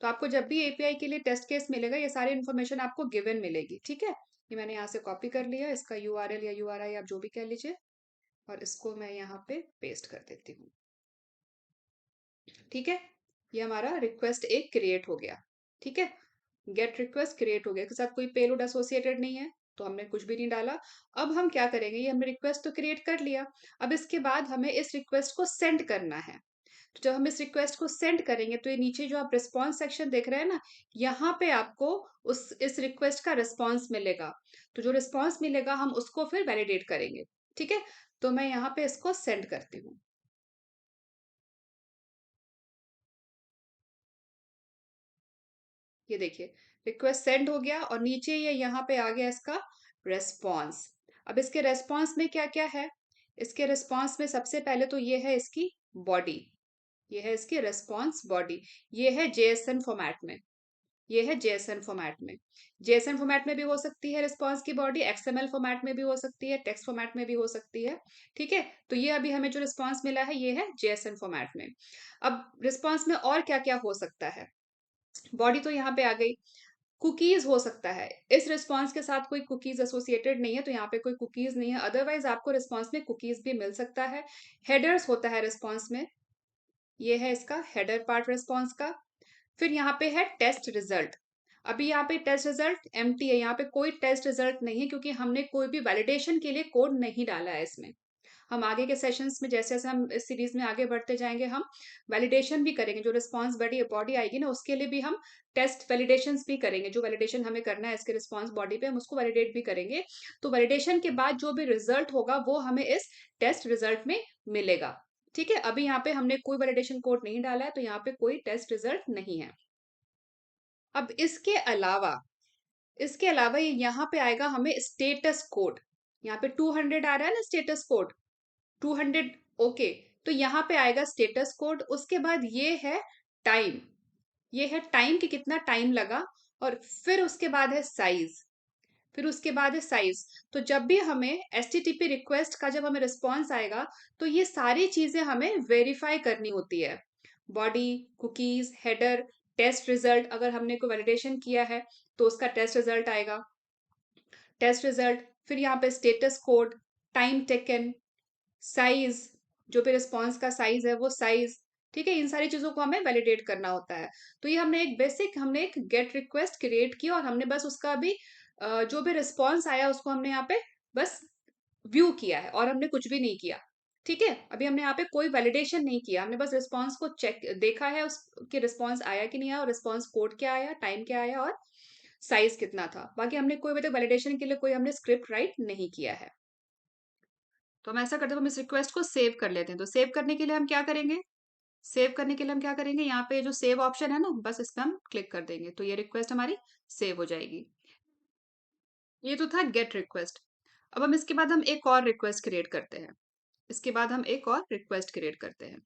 तो आपको जब भी एपीआई के लिए टेस्ट केस मिलेगा ये सारी इन्फॉर्मेशन आपको गिवन मिलेगी। ठीक है, ये मैंने यहाँ से कॉपी कर लिया, इसका यूआरएल या यूआरआई आप जो भी कह लीजिए, और इसको मैं यहाँ पे पेस्ट कर देती हूँ। ठीक है, ये हमारा रिक्वेस्ट एक क्रिएट हो गया। ठीक है, गेट रिक्वेस्ट क्रिएट हो गया, इसके साथ कोई पेलोड एसोसिएटेड नहीं है, तो हमने कुछ भी नहीं डाला। अब हम क्या करेंगे, ये हमने रिक्वेस्ट तो क्रिएट कर लिया, अब इसके बाद हमें इस रिक्वेस्ट को सेंड करना है। तो जब हम इस रिक्वेस्ट को सेंड करेंगे तो ये नीचे जो आप रिस्पॉन्स सेक्शन देख रहे हैं ना, यहाँ पे आपको उस इस रिक्वेस्ट का रिस्पॉन्स मिलेगा। तो जो रिस्पॉन्स मिलेगा हम उसको फिर वैलिडेट करेंगे। ठीक है, तो मैं यहाँ पे इसको सेंड करती हूँ। ये देखिए, रिक्वेस्ट सेंड हो गया और नीचे ये यहाँ पे आ गया इसका रेस्पॉन्स। अब इसके रेस्पॉन्स में क्या क्या है, इसके रेस्पॉन्स में सबसे पहले तो ये है इसकी बॉडी, ये है इसकी रेस्पॉन्स बॉडी, ये है जेएसएन फॉर्मेट में, ये है जेएसएन फॉर्मेट में। जेएसएन फॉर्मेट में भी हो सकती है रिस्पॉन्स की बॉडी, एक्सएमएल फॉर्मेट में भी हो सकती है, टेक्स्ट फॉर्मेट में भी हो सकती है। ठीक है, तो ये अभी हमें जो रिस्पॉन्स मिला है ये है जेएसएन फॉर्मेट में। अब रिस्पॉन्स में और क्या क्या हो सकता है, बॉडी तो यहाँ पे आ गई, कुकीज हो सकता है, इस रिस्पॉन्स के साथ कोई कुकीज एसोसिएटेड नहीं है तो यहाँ पे कोई कुकीज नहीं है, अदरवाइज आपको रिस्पॉन्स में कुकीज भी मिल सकता है। हेडर्स होता है रिस्पॉन्स में, ये है इसका हेडर पार्ट रिस्पॉन्स का। फिर यहाँ पे है टेस्ट रिजल्ट, अभी यहाँ पे टेस्ट रिजल्ट एम्प्टी है, यहाँ पे कोई टेस्ट रिजल्ट नहीं है क्योंकि हमने कोई भी वैलिडेशन के लिए कोड नहीं डाला है इसमें। हम आगे के सेशंस में जैसे जैसे हम इस सीरीज में आगे बढ़ते जाएंगे हम वैलिडेशन भी करेंगे, जो रिस्पॉन्स बॉडी बॉडी आएगी ना उसके लिए भी हम टेस्ट वैलिडेशन भी करेंगे, जो वैलिडेशन हमें करना है इसके रिस्पॉन्स बॉडी पे हम उसको वैलिडेट भी करेंगे। तो वैलिडेशन के बाद जो भी रिजल्ट होगा वो हमें इस टेस्ट रिजल्ट में मिलेगा। ठीक है, अभी यहाँ पे हमने कोई वैलिडेशन कोड नहीं डाला है तो यहाँ पे कोई टेस्ट रिजल्ट नहीं है। अब इसके अलावा ये यहाँ पे आएगा हमें स्टेटस कोड, यहाँ पे 200 आ रहा है ना स्टेटस कोड, 200, ओके। तो यहाँ पे आएगा स्टेटस कोड, उसके बाद ये है टाइम, ये है टाइम कि कितना टाइम लगा, और फिर उसके बाद है साइज, फिर उसके बाद है साइज। तो जब भी हमें एचटीटीपी रिक्वेस्ट का जब हमें रिस्पॉन्स आएगा तो ये सारी चीजें हमें वेरीफाई करनी होती है, body, cookies, header, test result, अगर हमने कोई वैलिडेशन किया है तो उसका टेस्ट रिजल्ट आएगा, टेस्ट रिजल्ट, फिर यहाँ पे status code, time taken, size, जो भी रिस्पॉन्स का साइज है वो साइज। ठीक है, इन सारी चीजों को हमें वैलिडेट करना होता है। तो ये हमने एक गेट रिक्वेस्ट क्रिएट की और हमने बस उसका भी जो भी रिस्पॉन्स आया उसको हमने यहाँ पे बस व्यू किया है और हमने कुछ भी नहीं किया। ठीक है, अभी हमने यहाँ पे कोई वैलिडेशन नहीं किया, हमने बस रिस्पॉन्स को चेक देखा है, उसके रिस्पॉन्स आया कि नहीं आया, और रिस्पॉन्स कोड क्या आया, टाइम क्या आया, और साइज कितना था। बाकी हमने कोई भी वैलिडेशन के लिए कोई हमने स्क्रिप्ट राइट नहीं किया है। तो हम ऐसा करते हैं, हम इस रिक्वेस्ट को सेव कर लेते हैं। तो सेव करने के लिए हम क्या करेंगे, सेव करने के लिए हम क्या करेंगे, यहाँ पे जो सेव ऑप्शन है ना, बस इस पे हम क्लिक कर देंगे, तो ये रिक्वेस्ट हमारी सेव हो जाएगी। ये तो था गेट रिक्वेस्ट। अब हम इसके बाद हम एक और रिक्वेस्ट क्रिएट करते हैं, इसके बाद हम एक और रिक्वेस्ट क्रिएट करते हैं।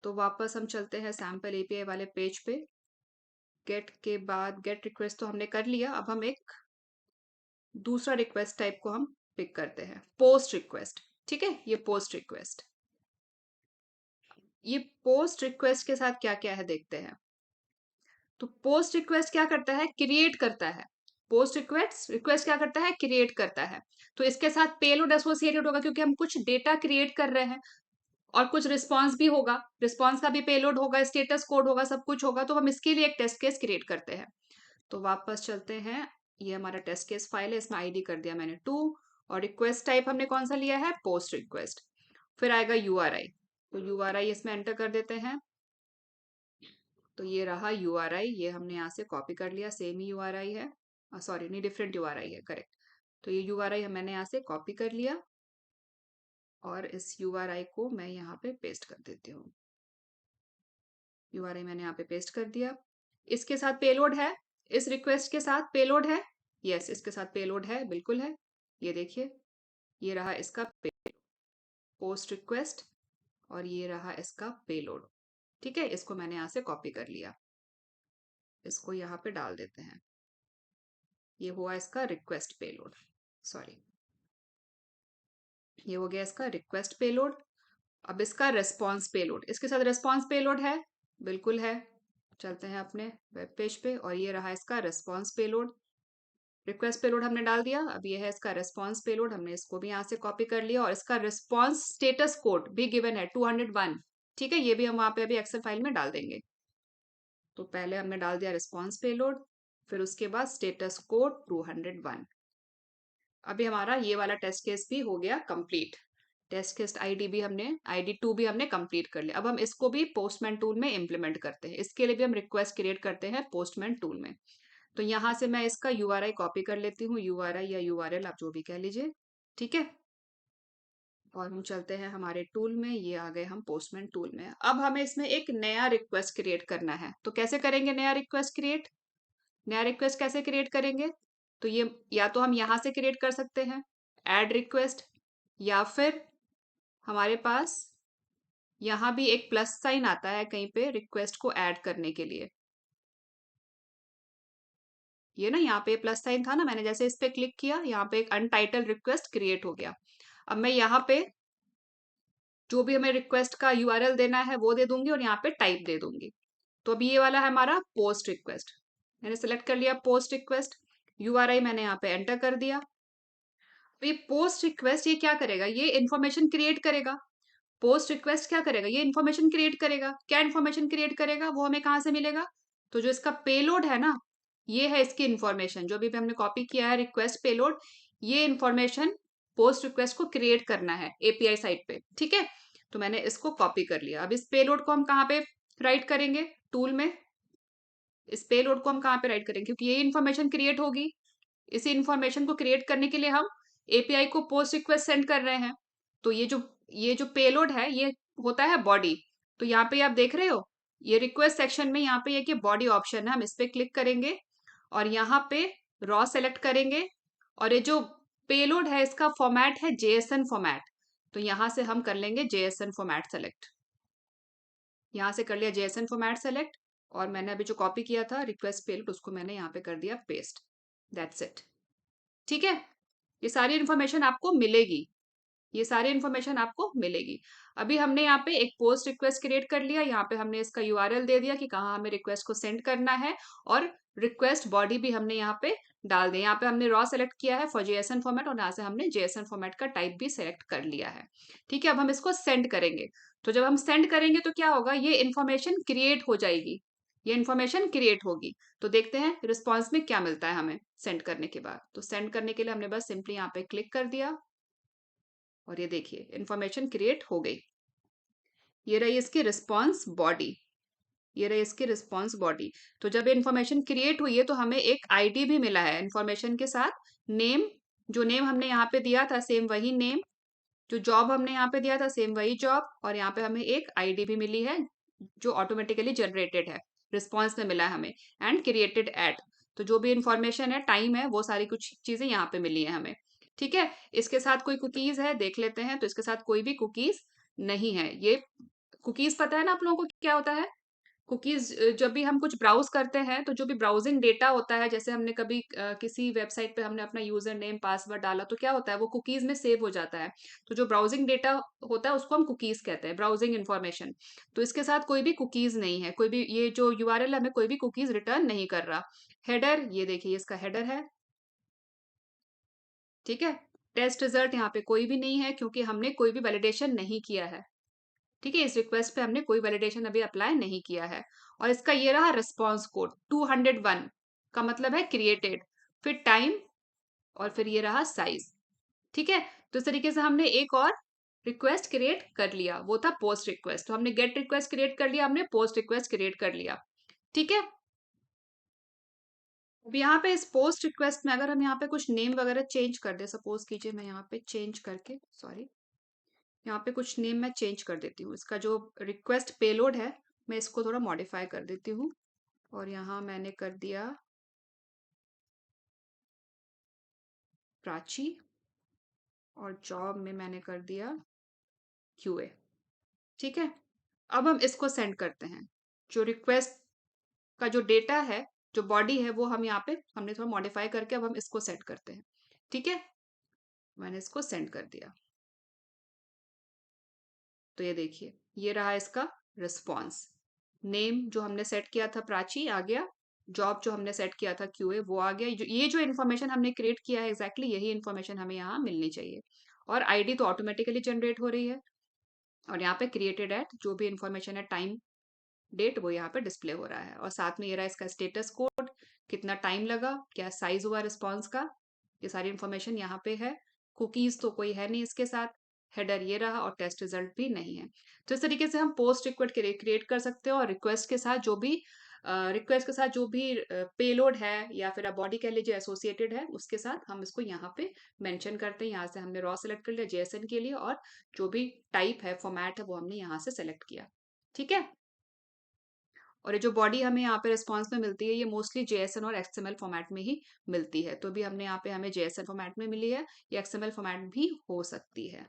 तो वापस हम चलते हैं सैम्पल एपीआई वाले पेज पे। गेट के बाद गेट रिक्वेस्ट तो हमने कर लिया, अब हम एक दूसरा रिक्वेस्ट टाइप को हम पिक करते हैं, पोस्ट रिक्वेस्ट। ठीक है, ये पोस्ट रिक्वेस्ट, ये पोस्ट रिक्वेस्ट के साथ क्या क्या है देखते हैं। तो पोस्ट रिक्वेस्ट क्या करता है, क्रिएट करता है। पोस्ट रिक्वेस्ट रिक्वेस्ट क्या करता है, क्रिएट करता है। तो इसके साथ पेलोड एसोसिएटेड होगा, क्योंकि हम कुछ डेटा क्रिएट कर रहे हैं, और कुछ रिस्पॉन्स भी होगा, रिस्पॉन्स का भी पेलोड होगा, स्टेटस कोड होगा, सब कुछ होगा। तो हम इसके लिए एक टेस्ट केस क्रिएट करते हैं। तो वापस चलते हैं, ये हमारा टेस्ट केस फाइल है, इसमें आईडी कर दिया मैंने 2, और रिक्वेस्ट टाइप हमने कौन सा लिया है, पोस्ट रिक्वेस्ट। फिर आएगा यूआरआई, तो यूआरआई इसमें एंटर कर देते हैं। तो ये रहा यूआरआई, ये हमने यहाँ से कॉपी कर लिया, सेम ही यूआरआई है, सॉरी नहीं, डिफरेंट यूआरआई है, करेक्ट। तो ये यूआरआई मैंने यहाँ से कॉपी कर लिया, और इस यूआरआई को मैं यहाँ पे पेस्ट कर देती हूँ। यूआरआई मैंने यहाँ पे पेस्ट कर दिया। इसके साथ पेलोड है, इस रिक्वेस्ट के साथ पेलोड है, यस इसके साथ पेलोड है, बिल्कुल है। ये देखिए, ये रहा इसका पोस्ट रिक्वेस्ट, और ये रहा इसका पेलोड। ठीक है, इसको मैंने यहाँ से कॉपी कर लिया, इसको यहाँ पे डाल देते हैं। ये हुआ इसका रिक्वेस्ट पेलोड, सॉरी, ये हो गया इसका रिक्वेस्ट पेलोड। अब इसका रेस्पॉन्स पेलोड, इसके साथ रेस्पॉन्स पेलोड है, बिल्कुल है। चलते हैं अपने वेब पेज पे, और ये रहा इसका रेस्पॉन्स पेलोड। रिक्वेस्ट पेलोड हमने डाल दिया, अब ये है इसका रेस्पॉन्स पेलोड, हमने इसको भी यहाँ से कॉपी कर लिया, और इसका रिस्पॉन्स स्टेटस कोड भी गिवन है 201। ठीक है, ये भी हम वहाँ पे अभी एक्सेल फाइल में डाल देंगे। तो पहले हमने डाल दिया रिस्पॉन्स पेलोड, फिर उसके बाद स्टेटस कोड 201। अभी हमारा ये वाला टेस्ट केस भी हो गया कंप्लीट। टेस्ट केस आईडी भी हमने, ID2 भी हमने कंप्लीट कर लिया। अब हम इसको भी पोस्टमैन टूल में इम्प्लीमेंट करते हैं, इसके लिए भी हम रिक्वेस्ट क्रिएट करते हैं पोस्टमैन टूल में। तो यहाँ से मैं इसका यूआरआई कॉपी कर लेती हूँ, यूआरआई या यूआरएल आप जो भी कह लीजिए। ठीक है, और हम चलते हैं हमारे टूल में, ये आ गए हम पोस्टमैन टूल में। अब हमें इसमें एक नया रिक्वेस्ट क्रिएट करना है, तो कैसे करेंगे नया रिक्वेस्ट क्रिएट, नया रिक्वेस्ट कैसे क्रिएट करेंगे। तो ये या तो हम यहाँ से क्रिएट कर सकते हैं, ऐड रिक्वेस्ट, या फिर हमारे पास यहाँ भी एक प्लस साइन आता है कहीं पे रिक्वेस्ट को ऐड करने के लिए। ये ना यहाँ पे प्लस साइन था ना, मैंने जैसे इस पे क्लिक किया, यहाँ पे एक अनटाइटल रिक्वेस्ट क्रिएट हो गया। अब मैं यहाँ पे जो भी हमें रिक्वेस्ट का यूआरएल देना है वो दे दूंगी, और यहाँ पे टाइप दे दूंगी। तो अभी ये वाला है हमारा पोस्ट रिक्वेस्ट, मैंने सेलेक्ट कर लिया पोस्ट रिक्वेस्ट, यूआरआई मैंने यहाँ पे एंटर कर दिया। तो ये पोस्ट रिक्वेस्ट ये क्या करेगा, ये इन्फॉर्मेशन क्रिएट करेगा। पोस्ट रिक्वेस्ट क्या करेगा, ये इन्फॉर्मेशन क्रिएट करेगा। क्या इन्फॉर्मेशन क्रिएट करेगा, वो हमें कहाँ से मिलेगा, तो जो इसका पेलोड है ना, ये है इसकी इन्फॉर्मेशन, जो भी हमने कॉपी किया है रिक्वेस्ट पेलोड, ये इन्फॉर्मेशन पोस्ट रिक्वेस्ट को क्रिएट करना है एपीआई साइट पे। ठीक है, तो मैंने इसको कॉपी कर लिया। अब इस पेलोड को हम कहाँ पे राइट करेंगे, टूल में। इस पेलोड को हम कहाँ पे राइट करेंगे, क्योंकि ये इन्फॉर्मेशन क्रिएट होगी। इसी इन्फॉर्मेशन को क्रिएट करने के लिए हम एपीआई को पोस्ट रिक्वेस्ट सेंड कर रहे हैं। तो ये जो पेलोड है, ये होता है बॉडी। तो यहाँ पे आप देख रहे हो, ये रिक्वेस्ट सेक्शन में यहाँ पे ये कि बॉडी ऑप्शन है, हम इस पे क्लिक करेंगे, और यहाँ पे रॉ सेलेक्ट करेंगे, और ये जो पेलोड है इसका फॉर्मेट है जेएसएन फॉर्मेट। तो यहाँ से हम कर लेंगे जेएसएन फॉर्मेट सेलेक्ट, यहाँ से कर लिया जेएसएन फॉर्मेट सेलेक्ट, और मैंने अभी जो कॉपी किया था रिक्वेस्ट पेलोड, उसको मैंने यहाँ पे कर दिया पेस्ट। That's it. ठीक है, ये सारी इन्फॉर्मेशन आपको मिलेगी, ये सारी इन्फॉर्मेशन आपको मिलेगी। अभी हमने यहाँ पे एक पोस्ट रिक्वेस्ट क्रिएट कर लिया, यहाँ पे हमने इसका यूआरएल दे दिया कि कहाँ हमें रिक्वेस्ट को सेंड करना है, और रिक्वेस्ट बॉडी भी हमने यहाँ पे डाल दिया। यहाँ पे हमने रॉ सेलेक्ट किया है फॉर जेएसएन फॉर्मेट, और यहाँ से हमने जेएसएन फॉर्मेट का टाइप भी सेलेक्ट कर लिया है। ठीक है, अब हम इसको सेंड करेंगे। तो जब हम सेंड करेंगे तो क्या होगा, ये इन्फॉर्मेशन क्रिएट हो जाएगी, ये इन्फॉर्मेशन क्रिएट होगी। तो देखते हैं रिस्पॉन्स में क्या मिलता है हमें सेंड करने के बाद। तो सेंड करने के लिए हमने बस सिंपली यहाँ पे क्लिक कर दिया, और ये देखिए इंफॉर्मेशन क्रिएट हो गई। ये रही इसकी रिस्पॉन्स बॉडी, ये रही इसकी रिस्पॉन्स बॉडी। तो जब इन्फॉर्मेशन क्रिएट हुई है तो हमें एक आईडी भी मिला है इन्फॉर्मेशन के साथ। नेम, जो नेम हमने यहाँ पे दिया था सेम वही नेम, जो जॉब हमने यहाँ पे दिया था सेम वही जॉब, और यहाँ पे हमें एक आईडी भी मिली है जो ऑटोमेटिकली जनरेटेड है, रिस्पॉन्स में मिला है हमें, एंड क्रिएटेड एट। तो जो भी इंफॉर्मेशन है, टाइम है, वो सारी कुछ चीजें यहाँ पे मिली है हमें। ठीक है, इसके साथ कोई कुकीज है देख लेते हैं। तो इसके साथ कोई भी कुकीज नहीं है। ये कुकीज पता है ना आप लोगों को क्या होता है? कुकीज, जब भी हम कुछ ब्राउज करते हैं तो जो भी ब्राउजिंग डेटा होता है, जैसे हमने कभी किसी वेबसाइट पे हमने अपना यूजर नेम पासवर्ड डाला तो क्या होता है, वो कुकीज में सेव हो जाता है। तो जो ब्राउजिंग डेटा होता है उसको हम कुकीज कहते हैं, ब्राउजिंग इन्फॉर्मेशन। तो इसके साथ कोई भी कुकीज नहीं है, कोई भी ये जो यूआरएल हमें कोई भी कुकीज रिटर्न नहीं कर रहा। हेडर, ये देखिए इसका हेडर है। ठीक है, टेस्ट रिजल्ट यहाँ पे कोई भी नहीं है क्योंकि हमने कोई भी वैलिडेशन नहीं किया है। ठीक है, इस रिक्वेस्ट पे हमने कोई वैलिडेशन अभी अप्लाई नहीं किया है। और इसका ये रहा रिस्पॉन्स कोड 201, का मतलब है क्रिएटेड, फिर टाइम, और फिर ये रहा साइज। ठीक है, तो इस तरीके से हमने एक और रिक्वेस्ट क्रिएट कर लिया, वो था पोस्ट रिक्वेस्ट। तो हमने गेट रिक्वेस्ट क्रिएट कर लिया, हमने पोस्ट रिक्वेस्ट क्रिएट कर लिया। ठीक है, अब यहाँ पे इस पोस्ट रिक्वेस्ट में अगर हम यहाँ पे कुछ नेम वगैरह चेंज कर दे, सपोज कीजिए मैं यहाँ पे चेंज करके, सॉरी, यहाँ पे कुछ नेम मैं चेंज कर देती हूँ। इसका जो रिक्वेस्ट पेलोड है मैं इसको थोड़ा मॉडिफाई कर देती हूँ। और यहाँ मैंने कर दिया प्राची, और जॉब में मैंने कर दिया क्यूए। ठीक है, अब हम इसको सेंड करते हैं। जो रिक्वेस्ट का जो डेटा है, जो बॉडी है, वो हम यहाँ पे हमने थोड़ा मॉडिफाई करके अब हम इसको सेंड करते हैं। ठीक है, मैंने इसको सेंड कर दिया। तो ये देखिए, ये रहा इसका रिस्पॉन्स। नेम जो हमने सेट किया था प्राची आ गया, जॉब जो हमने सेट किया था क्यूए वो आ गया। ये जो इन्फॉर्मेशन हमने क्रिएट किया है एग्जैक्टली यही इन्फॉर्मेशन हमें यहाँ मिलनी चाहिए। और आईडी तो ऑटोमेटिकली जनरेट हो रही है। और यहाँ पे क्रिएटेड एट जो भी इन्फॉर्मेशन है, टाइम, डेट, वो यहाँ पे डिस्प्ले हो रहा है। और साथ में ये रहा इसका स्टेटस कोड, कितना टाइम लगा, क्या साइज हुआ रिस्पॉन्स का, ये सारी इन्फॉर्मेशन यहाँ पे है। कुकीज तो कोई है नहीं इसके साथ। हेडर ये रहा, और टेस्ट रिजल्ट भी नहीं है। तो इस तरीके से हम पोस्ट रिक्वेस्ट क्रिएट कर सकते हो, और रिक्वेस्ट के साथ जो भी पेलोड है या फिर आप बॉडी कह लीजिए एसोसिएटेड है, उसके साथ हम इसको यहाँ पे मेंशन करते हैं। यहाँ से हमने रॉ सेलेक्ट कर लिया जेएसएन के लिए, और जो भी टाइप है, फॉर्मेट है, वो हमने यहाँ से सेलेक्ट किया। ठीक है, और ये जो बॉडी हमें यहाँ पे रिस्पॉन्स में मिलती है, ये मोस्टली जेएसएन और एक्सएमएल फॉर्मेट में ही मिलती है। तो भी हमने यहाँ पे हमें जेएसएन फॉर्मेट में मिली है, या एक्सएमएल फॉर्मेट भी हो सकती है।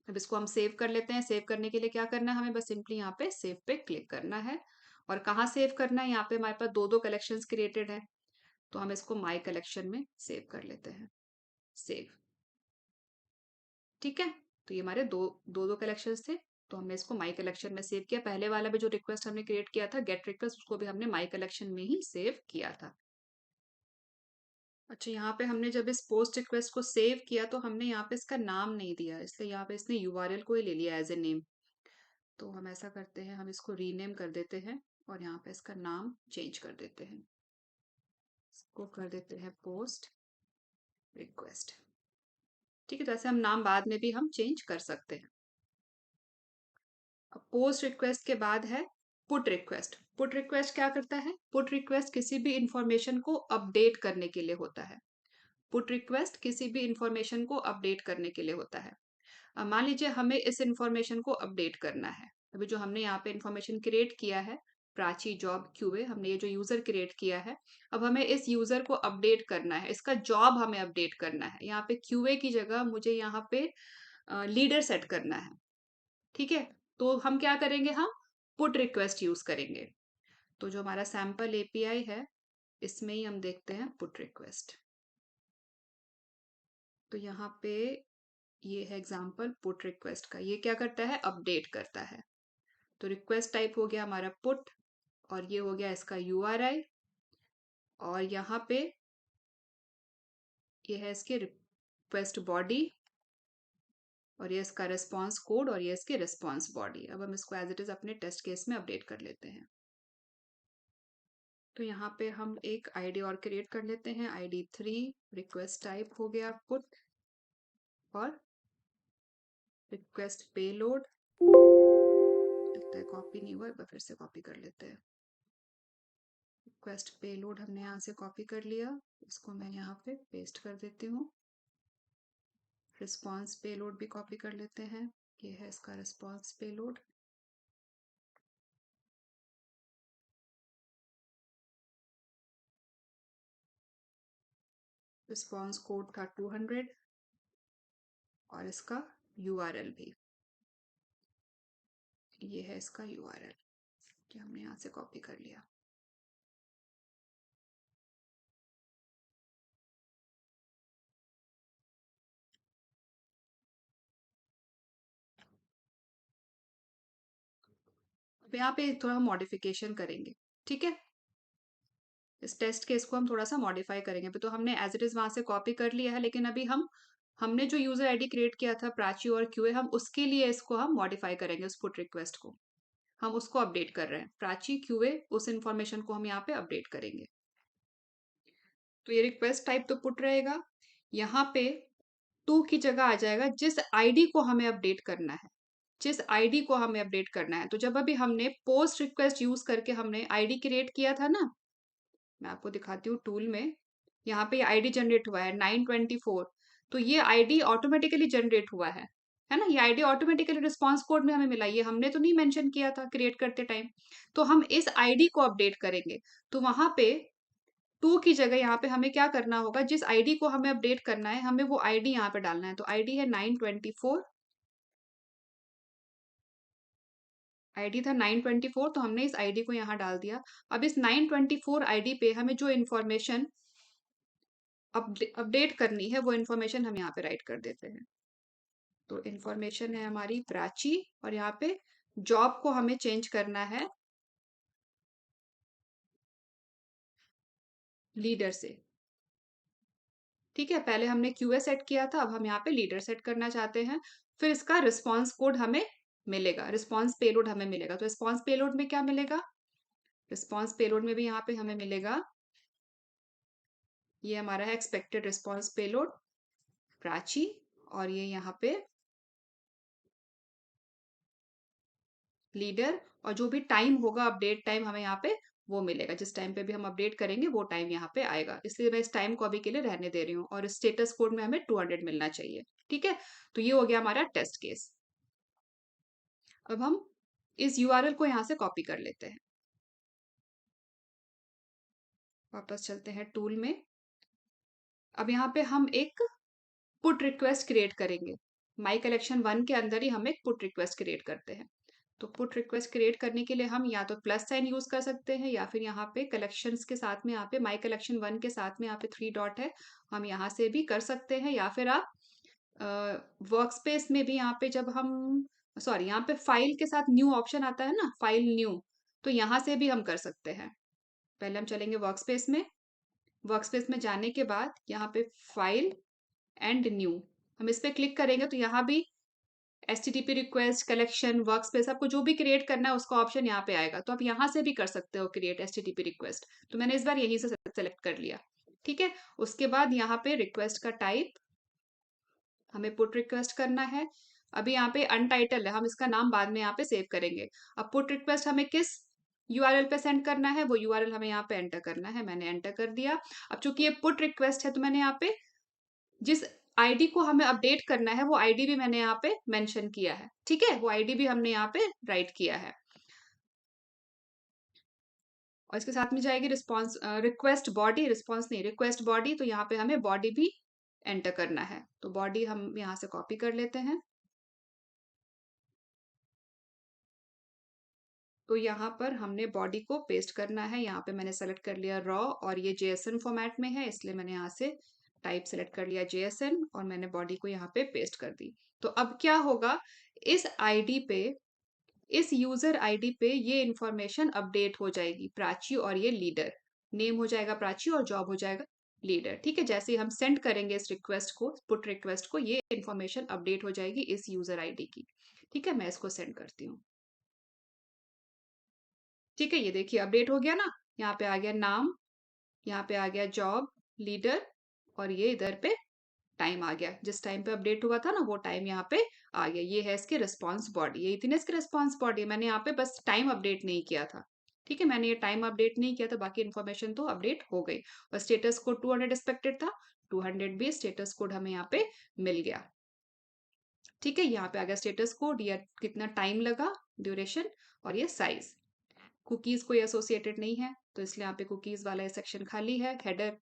अब इसको हम सेव कर लेते हैं। सेव करने के लिए क्या करना है, हमें बस सिंपली यहाँ पे सेव पे क्लिक करना है। और कहाँ सेव करना है, यहाँ पे हमारे पास दो दो कलेक्शंस क्रिएटेड है, तो हम इसको माई कलेक्शन में सेव कर लेते हैं। सेव। ठीक है, तो ये हमारे दो दो दो कलेक्शंस थे, तो हमने इसको माई कलेक्शन में सेव किया। पहले वाला भी जो रिक्वेस्ट हमने क्रिएट किया था गेट रिक्वेस्ट, उसको भी हमने माई कलेक्शन में ही सेव किया था। अच्छा, यहाँ पे हमने जब इस पोस्ट रिक्वेस्ट को सेव किया तो हमने यहाँ पे इसका नाम नहीं दिया, इसलिए यहाँ पे इसने यूआरएल को ही ले लिया एज ए नेम। तो हम ऐसा करते हैं, हम इसको रीनेम कर देते हैं, और यहाँ पे इसका नाम चेंज कर देते हैं। इसको कर देते हैं पोस्ट रिक्वेस्ट। ठीक है, तो ऐसे हम नाम बाद में भी हम चेंज कर सकते हैं। अब पोस्ट रिक्वेस्ट के बाद है पुट रिक्वेस्ट। पुट रिक्वेस्ट क्या करता है, पुट रिक्वेस्ट किसी भी इंफॉर्मेशन को अपडेट करने के लिए होता है। पुट रिक्वेस्ट किसी भी इंफॉर्मेशन को अपडेट करने के लिए होता है। अब मान लीजिए हमें इस इंफॉर्मेशन को अपडेट करना है। अभी जो हमने यहाँ पे इंफॉर्मेशन क्रिएट किया है, प्राची जॉब क्यूए, हमने ये जो यूजर क्रिएट किया है, अब हमें इस यूजर को अपडेट करना है, इसका जॉब हमें अपडेट करना है। यहाँ पे क्यूए की जगह मुझे यहाँ पे लीडर सेट करना है। ठीक है, तो हम क्या करेंगे, हम पुट रिक्वेस्ट यूज करेंगे। तो जो हमारा सैम्पल एपीआई है, इसमें ही हम देखते हैं पुट रिक्वेस्ट। तो यहाँ पे ये है एग्जाम्पल पुट रिक्वेस्ट का। ये क्या करता है, अपडेट करता है। तो रिक्वेस्ट टाइप हो गया हमारा पुट, और ये हो गया इसका यूआरआई, और यहाँ पे ये है इसकी रिक्वेस्ट बॉडी, और ये इसका रिस्पॉन्स कोड, और ये इसकी रिस्पॉन्स बॉडी। अब हम इसको एज इट इज अपने टेस्ट केस में अपडेट कर लेते हैं। तो यहाँ पे हम एक आईडी और क्रिएट कर लेते हैं, ID3। रिक्वेस्ट टाइप हो गया पुट, और रिक्वेस्ट पेलोड, लगता है कॉपी नहीं हुआ, एक बार फिर से कॉपी कर लेते हैं। रिक्वेस्ट पेलोड हमने यहाँ से कॉपी कर लिया, इसको मैं यहाँ पे पेस्ट कर देती हूँ। रिस्पॉन्स पेलोड भी कॉपी कर लेते हैं, ये है इसका रिस्पॉन्स पेलोड। रिस्पॉन्स कोड था 200, और इसका URL भी, ये है इसका URL, कि हमने यहाँ से कॉपी कर लिया। अब यहाँ पे थोड़ा मॉडिफिकेशन करेंगे, ठीक है। इस टेस्ट केस को हम थोड़ा सा मॉडिफाई करेंगे। अभी तो हमने एज इट इज वहां से कॉपी कर लिया है, लेकिन अभी हमने जो यूजर आईडी क्रिएट किया था प्राची और क्यूए, हम उसके लिए इसको हम मॉडिफाई करेंगे, उस पुट रिक्वेस्ट को हम उसको अपडेट कर रहे हैं। प्राची क्यूए उस इंफॉर्मेशन को हम यहाँ पे अपडेट करेंगे। तो ये रिक्वेस्ट टाइप तो पुट रहेगा, यहाँ पे टू की जगह आ जाएगा जिस आईडी को हमें अपडेट करना है, जिस आईडी को हमें अपडेट करना है। तो जब अभी हमने पोस्ट रिक्वेस्ट यूज करके हमने आईडी क्रिएट किया था ना, मैं आपको दिखाती हूँ टूल में, यहाँ पे आईडी जनरेट हुआ है 924। तो ये आईडी ऑटोमेटिकली जनरेट हुआ है ना, ये आईडी ऑटोमेटिकली रिस्पॉन्स कोड में हमें मिला, ये हमने तो नहीं मेंशन किया था क्रिएट करते टाइम। तो हम इस आईडी को अपडेट करेंगे, तो वहां पे टू की जगह यहाँ पे हमें क्या करना होगा, जिस आईडी को हमें अपडेट करना है हमें वो आईडी यहाँ पे डालना है। तो आईडी है 924, आईडी था 924, तो हमने इस आईडी को यहाँ डाल दिया। अब इस 924 आईडी पे हमें जो इन्फॉर्मेशन अपडेट करनी है वो इन्फॉर्मेशन हम यहाँ पे राइट कर देते हैं। तो इन्फॉर्मेशन है हमारी प्राची, और यहाँ पे जॉब को हमें चेंज करना है लीडर से, ठीक है। पहले हमने क्यूए सेट किया था, अब हम यहाँ पे लीडर सेट करना चाहते हैं। फिर इसका रिस्पॉन्स कोड हमें मिलेगा, रिस्पॉन्स पेलोड हमें मिलेगा। तो रिस्पॉन्स पेलोड में क्या मिलेगा, रिस्पॉन्स पेलोड में भी यहाँ पे हमें मिलेगा, ये हमारा है एक्सपेक्टेड रिस्पॉन्स पेलोड प्राची, और ये यहाँ पे लीडर, और जो भी टाइम होगा अपडेट टाइम हमें यहाँ पे वो मिलेगा, जिस टाइम पे भी हम अपडेट करेंगे वो टाइम यहाँ पे आएगा। इसलिए मैं इस टाइम को अभी के लिए रहने दे रही हूँ, और स्टेटस कोड में हमें 200 मिलना चाहिए, ठीक है। तो ये हो गया हमारा टेस्ट केस। अब हम इस यूआरएल को यहाँ से कॉपी कर लेते हैं, वापस चलते हैं टूल में। अब यहाँ पे हम एक पुट रिक्वेस्ट क्रिएट करेंगे, माई कलेक्शन 1 के अंदर ही हम एक पुट रिक्वेस्ट क्रिएट करते हैं। तो पुट रिक्वेस्ट क्रिएट करने के लिए हम या तो प्लस साइन यूज कर सकते हैं, या फिर यहाँ पे कलेक्शंस के साथ में यहाँ पे माई कलेक्शन 1 के साथ में यहाँ पे 3 डॉट है, हम यहाँ से भी कर सकते हैं। या फिर आप वर्क स्पेस में भी यहाँ पे जब हम, सॉरी, यहाँ पे फाइल के साथ न्यू ऑप्शन आता है ना, फाइल न्यू, तो यहाँ से भी हम कर सकते हैं। पहले हम चलेंगे वर्क स्पेस में, वर्क स्पेस में जाने के बाद यहाँ पे फाइल एंड न्यू, हम इस पे क्लिक करेंगे तो यहाँ भी HTTP request, collection, work space, आपको जो भी क्रिएट करना है उसका ऑप्शन यहाँ पे आएगा। तो आप यहाँ से भी कर सकते हो क्रिएट HTTP रिक्वेस्ट। तो मैंने इस बार यहीं से सेलेक्ट कर लिया, ठीक है। उसके बाद यहाँ पे रिक्वेस्ट का टाइप हमें पुट रिक्वेस्ट करना है। अभी यहाँ पे अनटाइटल है, हम इसका नाम बाद में यहाँ पे सेव करेंगे। अब पुट रिक्वेस्ट हमें किस यूआरएल पे सेंड करना है, वो यूआरएल हमें यहाँ पे एंटर करना है। मैंने एंटर कर दिया। अब चूंकि ये पुट रिक्वेस्ट है तो मैंने यहाँ पे जिस आईडी को हमें अपडेट करना है वो आईडी भी मैंने यहाँ पे मेंशन किया है, ठीक है। वो आईडी भी हमने यहाँ पे राइट किया है, और इसके साथ में जाएगी रिस्पॉन्स रिक्वेस्ट बॉडी, रिस्पॉन्स नहीं, रिक्वेस्ट बॉडी। तो यहाँ पे हमें बॉडी भी एंटर करना है, तो बॉडी हम यहाँ से कॉपी कर लेते हैं। तो यहाँ पर हमने बॉडी को पेस्ट करना है, यहाँ पे मैंने सेलेक्ट कर लिया रॉ, और ये JSON फॉर्मेट में है इसलिए मैंने यहाँ से टाइप सेलेक्ट कर लिया JSON, और मैंने बॉडी को यहाँ पे पेस्ट कर दी। तो अब क्या होगा, इस आईडी पे, इस यूजर आईडी पे ये इंफॉर्मेशन अपडेट हो जाएगी, प्राची, और ये लीडर, नेम हो जाएगा प्राची और जॉब हो जाएगा लीडर, ठीक है। जैसे ही हम सेंड करेंगे इस रिक्वेस्ट को, पुट रिक्वेस्ट को, ये इन्फॉर्मेशन अपडेट हो जाएगी इस यूजर आईडी की, ठीक है। मैं इसको सेंड करती हूँ, ठीक है। ये देखिए अपडेट हो गया ना, यहाँ पे आ गया नाम, यहाँ पे आ गया जॉब, लीडर, और ये इधर पे टाइम आ गया। जिस टाइम पे अपडेट हुआ था ना वो टाइम यहाँ पे आ गया। ये है इसकी रिस्पॉन्स बॉडी, ये इतनी इसकी रिस्पॉन्स बॉडी। मैंने यहाँ पे बस टाइम अपडेट नहीं किया था। ठीक है, मैंने ये टाइम अपडेट नहीं किया था, बाकी इन्फॉर्मेशन तो अपडेट हो गई। और स्टेटस कोड 200 एक्सपेक्टेड था, 200 भी स्टेटस कोड हमें यहाँ पे मिल गया। ठीक है, यहाँ पे आ गया स्टेटस कोड, या कितना टाइम लगा, ड्यूरेशन, और ये साइज। कुकीज कोई एसोसिएटेड नहीं है तो इसलिए यहाँ पे कुकीज वाला सेक्शन खाली है। हेडर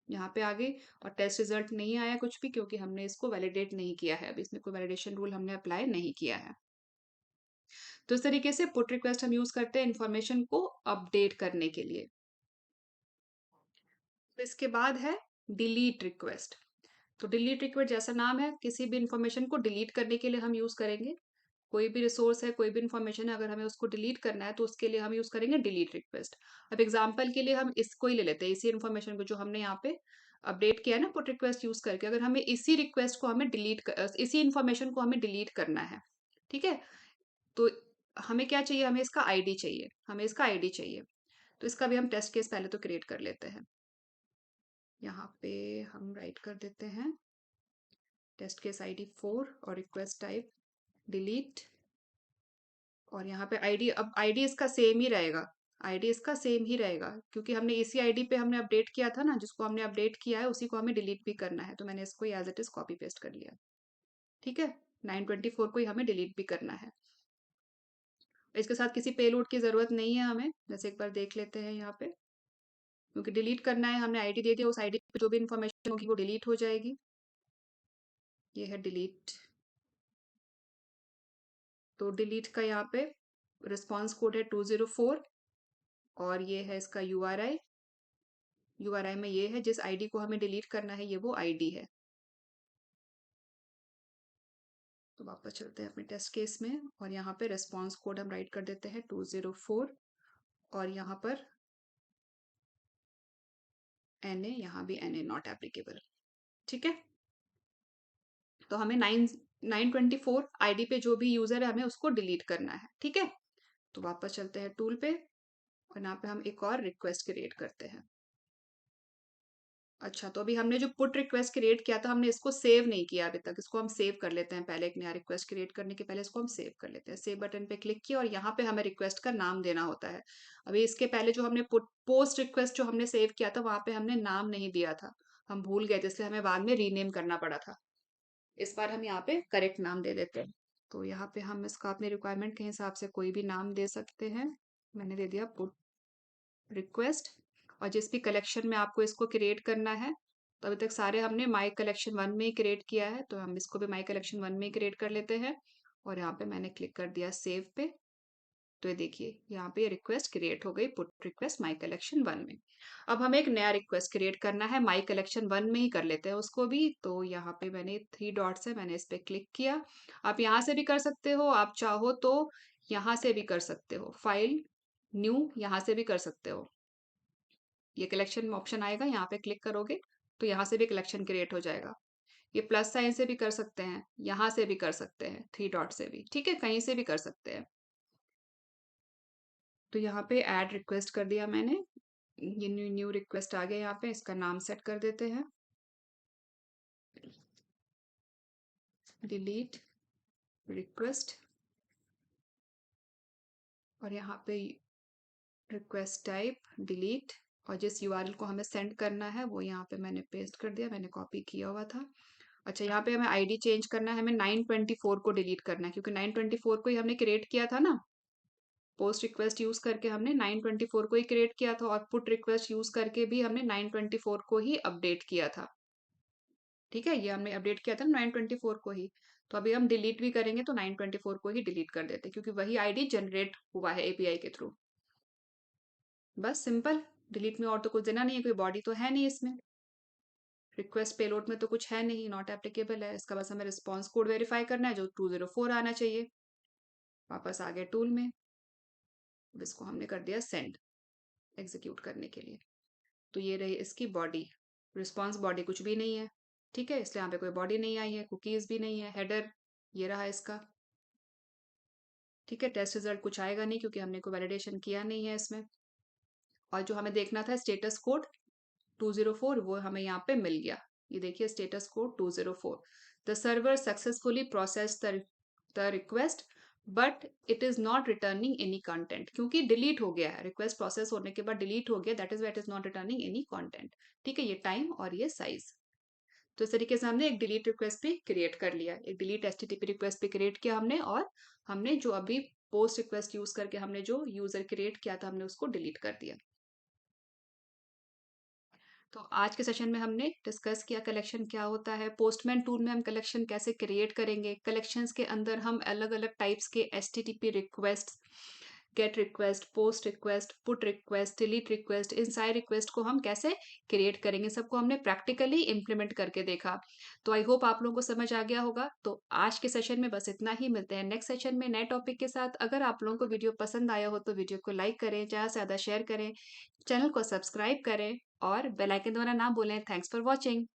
यहाँ पे आ गई, और टेस्ट रिजल्ट नहीं आया कुछ भी, क्योंकि हमने इसको वैलिडेट नहीं किया है। अभी इसमें कोई वैलिडेशन रूल हमने अप्लाई नहीं किया है। तो इस तरीके से पुट रिक्वेस्ट हम यूज करते हैं इन्फॉर्मेशन को अपडेट करने के लिए। तो इसके बाद है डिलीट रिक्वेस्ट। तो डिलीट रिक्वेस्ट जैसा नाम है, किसी भी इंफॉर्मेशन को डिलीट करने के लिए हम यूज करेंगे। कोई भी रिसोर्स है, कोई भी इंफॉर्मेशन है, अगर हमें उसको डिलीट करना है तो उसके लिए हम यूज करेंगे डिलीट रिक्वेस्ट। अब एग्जांपल के लिए हम इसको ही ले लेते हैं, इसी इंफॉर्मेशन को जो हमने यहाँ पे अपडेट किया है ना पुट रिक्वेस्ट यूज करके। अगर हमें इसी रिक्वेस्ट को हमें इसी इंफॉर्मेशन को हमें डिलीट करना है, ठीक है, तो हमें क्या चाहिए, हमें इसका आईडी चाहिए, हमें इसका आईडी चाहिए। तो इसका भी हम टेस्ट केस पहले तो क्रिएट कर लेते हैं। यहाँ पे हम राइट कर देते हैं टेस्ट केस आईडी 4 और रिक्वेस्ट टाइप डिलीट। और यहाँ पे आईडी, अब आईडी इसका सेम ही रहेगा, आईडी इसका सेम ही रहेगा, क्योंकि हमने इसी आईडी पे हमने अपडेट किया था ना, जिसको हमने अपडेट किया है उसी को हमें डिलीट भी करना है। तो मैंने इसको as it is copy paste कर लिया। ठीक है, 924 को ही हमें डिलीट भी करना है। इसके साथ किसी पेलोड की जरूरत नहीं है हमें, जैसे एक बार देख लेते हैं यहाँ पे, क्योंकि डिलीट करना है, हमने आईडी दे दिया, उस आईडी पे जो भी इंफॉर्मेशन होगी वो डिलीट हो जाएगी। ये है डिलीट। तो डिलीट का यहाँ पे रिस्पॉन्स कोड है 204, और ये है इसका यूआरआई। यूआरआई में ये है, जिस आईडी को हमें डिलीट करना है ये वो आईडी है। तो वापस चलते हैं अपने टेस्ट केस में, और यहाँ पे रिस्पॉन्स कोड हम राइट कर देते हैं 204, और यहाँ पर NA, यहाँ भी NA नॉट एप्लीकेबल। ठीक है, तो हमें 924 आईडी पे जो भी यूजर है हमें उसको डिलीट करना है। ठीक है, तो वापस चलते हैं टूल पे, और यहाँ पे हम एक और रिक्वेस्ट क्रिएट करते हैं। अच्छा, तो अभी हमने जो पुट रिक्वेस्ट क्रिएट किया था हमने इसको सेव नहीं किया अभी तक, इसको हम सेव कर लेते हैं पहले। एक नया रिक्वेस्ट क्रिएट करने के पहले इसको हम सेव कर लेते हैं। सेव बटन पे क्लिक किया, और यहाँ पे हमें रिक्वेस्ट का नाम देना होता है। अभी इसके पहले जो हमने पुट पोस्ट रिक्वेस्ट जो हमने सेव किया था वहां पे हमने नाम नहीं दिया था, हम भूल गए थे, इसलिए हमें बाद में रीनेम करना पड़ा था। इस बार हम यहाँ पे करेक्ट नाम दे देते हैं। तो यहाँ पे हम इसका अपने रिक्वायरमेंट के हिसाब से कोई भी नाम दे सकते हैं। मैंने दे दिया पुट रिक्वेस्ट। और जिस भी कलेक्शन में आपको इसको क्रिएट करना है, तो अभी तक सारे हमने माई कलेक्शन 1 में ही क्रिएट किया है, तो हम इसको भी माई कलेक्शन 1 में ही क्रिएट कर लेते हैं। और यहाँ पे मैंने क्लिक कर दिया सेव पे। तो ये देखिए यहाँ पे रिक्वेस्ट क्रिएट हो गई, पुट रिक्वेस्ट माई कलेक्शन 1 में। अब हमें एक नया रिक्वेस्ट क्रिएट करना है, माई कलेक्शन 1 में ही कर लेते हैं उसको भी। तो यहाँ पे मैंने 3 डॉट्स है, मैंने इस पे क्लिक किया। आप यहाँ से भी कर सकते हो, आप चाहो तो यहाँ से भी कर सकते हो, फाइल न्यू यहाँ से भी कर सकते हो। ये कलेक्शन ऑप्शन आएगा, यहाँ पे क्लिक करोगे तो यहाँ से भी कलेक्शन क्रिएट हो जाएगा। ये प्लस साइन से भी कर सकते हैं, यहाँ से भी कर सकते हैं, 3 डॉट से भी, ठीक है, कहीं से भी कर सकते हैं। तो यहाँ पे ऐड रिक्वेस्ट कर दिया मैंने, ये न्यू रिक्वेस्ट आ गया। यहाँ पे इसका नाम सेट कर देते हैं, डिलीट रिक्वेस्ट, और यहाँ पे रिक्वेस्ट टाइप डिलीट, और जिस यूआरएल को हमें सेंड करना है वो यहाँ पे मैंने पेस्ट कर दिया, मैंने कॉपी किया हुआ था। अच्छा, यहाँ पे हमें आईडी चेंज करना है, हमें 924 को डिलीट करना है, क्योंकि 924 को ही हमने क्रिएट किया था ना। पोस्ट रिक्वेस्ट यूज करके हमने 924 को ही क्रिएट किया था, और पुट रिक्वेस्ट यूज करके भी हमने 924 को ही अपडेट किया था। ठीक है, ये हमने अपडेट किया था 924 को ही। तो अभी हम डिलीट भी करेंगे तो 924 को ही डिलीट कर देते, क्योंकि वही आईडी जनरेट हुआ है एपीआई के थ्रू। बस सिंपल, डिलीट में और तो कुछ देना नहीं है, कोई बॉडी तो है नहीं इसमें, रिक्वेस्ट पेलोड में तो कुछ है नहीं, नॉट एप्लीकेबल है। इसका बस हमें रिस्पॉन्स कोड वेरीफाई करना है जो 204 आना चाहिए। वापस आ गए टूल में, अब इसको हमने कर दिया सेंड एग्जीक्यूट करने के लिए। तो ये रही इसकी बॉडी, रिस्पॉन्स बॉडी कुछ भी नहीं है। ठीक है, इसलिए यहाँ पे कोई बॉडी नहीं आई है, कुकीज भी नहीं है। हेडर ये रहा इसका। ठीक है, टेस्ट रिजल्ट कुछ आएगा नहीं क्योंकि हमने कोई वैलिडेशन किया नहीं है इसमें। और जो हमें देखना था स्टेटस कोड 204 वो हमें यहाँ पे मिल गया। ये देखिए status code 204। The server successfully process the request but it is not returning any content, क्योंकि डिलीट हो गया है, रिक्वेस्ट प्रोसेस होने के बाद डिलीट हो गया, that is why it is not returning any content. ठीक है, ये टाइम और ये साइज। तो इस तरीके से हमने एक डिलीट रिक्वेस्ट भी क्रिएट कर लिया, एक डिलीट एचटीटीपी रिक्वेस्ट भी क्रिएट किया हमने, और हमने जो अभी पोस्ट रिक्वेस्ट यूज करके हमने जो यूजर क्रिएट किया था हमने उसको डिलीट कर दिया। तो आज के सेशन में हमने डिस्कस किया कलेक्शन क्या होता है, पोस्टमैन टूल में हम कलेक्शन कैसे क्रिएट करेंगे, कलेक्शंस के अंदर हम अलग अलग टाइप्स के HTTP request, get request, post request, put request, delete request, इन सारे रिक्वेस्ट को हम कैसे क्रिएट करेंगे, सबको हमने प्रैक्टिकली इंप्लीमेंट करके देखा। तो आई होप आप लोगों को समझ आ गया होगा। तो आज के सेशन में बस इतना ही, मिलते हैं नेक्स्ट सेशन में नए टॉपिक के साथ। अगर आप लोगों को वीडियो पसंद आया हो तो वीडियो को लाइक करें, ज़्यादा से ज़्यादा शेयर करें, चैनल को सब्सक्राइब करें और बेल आइकन दबाना ना भूलें। Thanks for watching.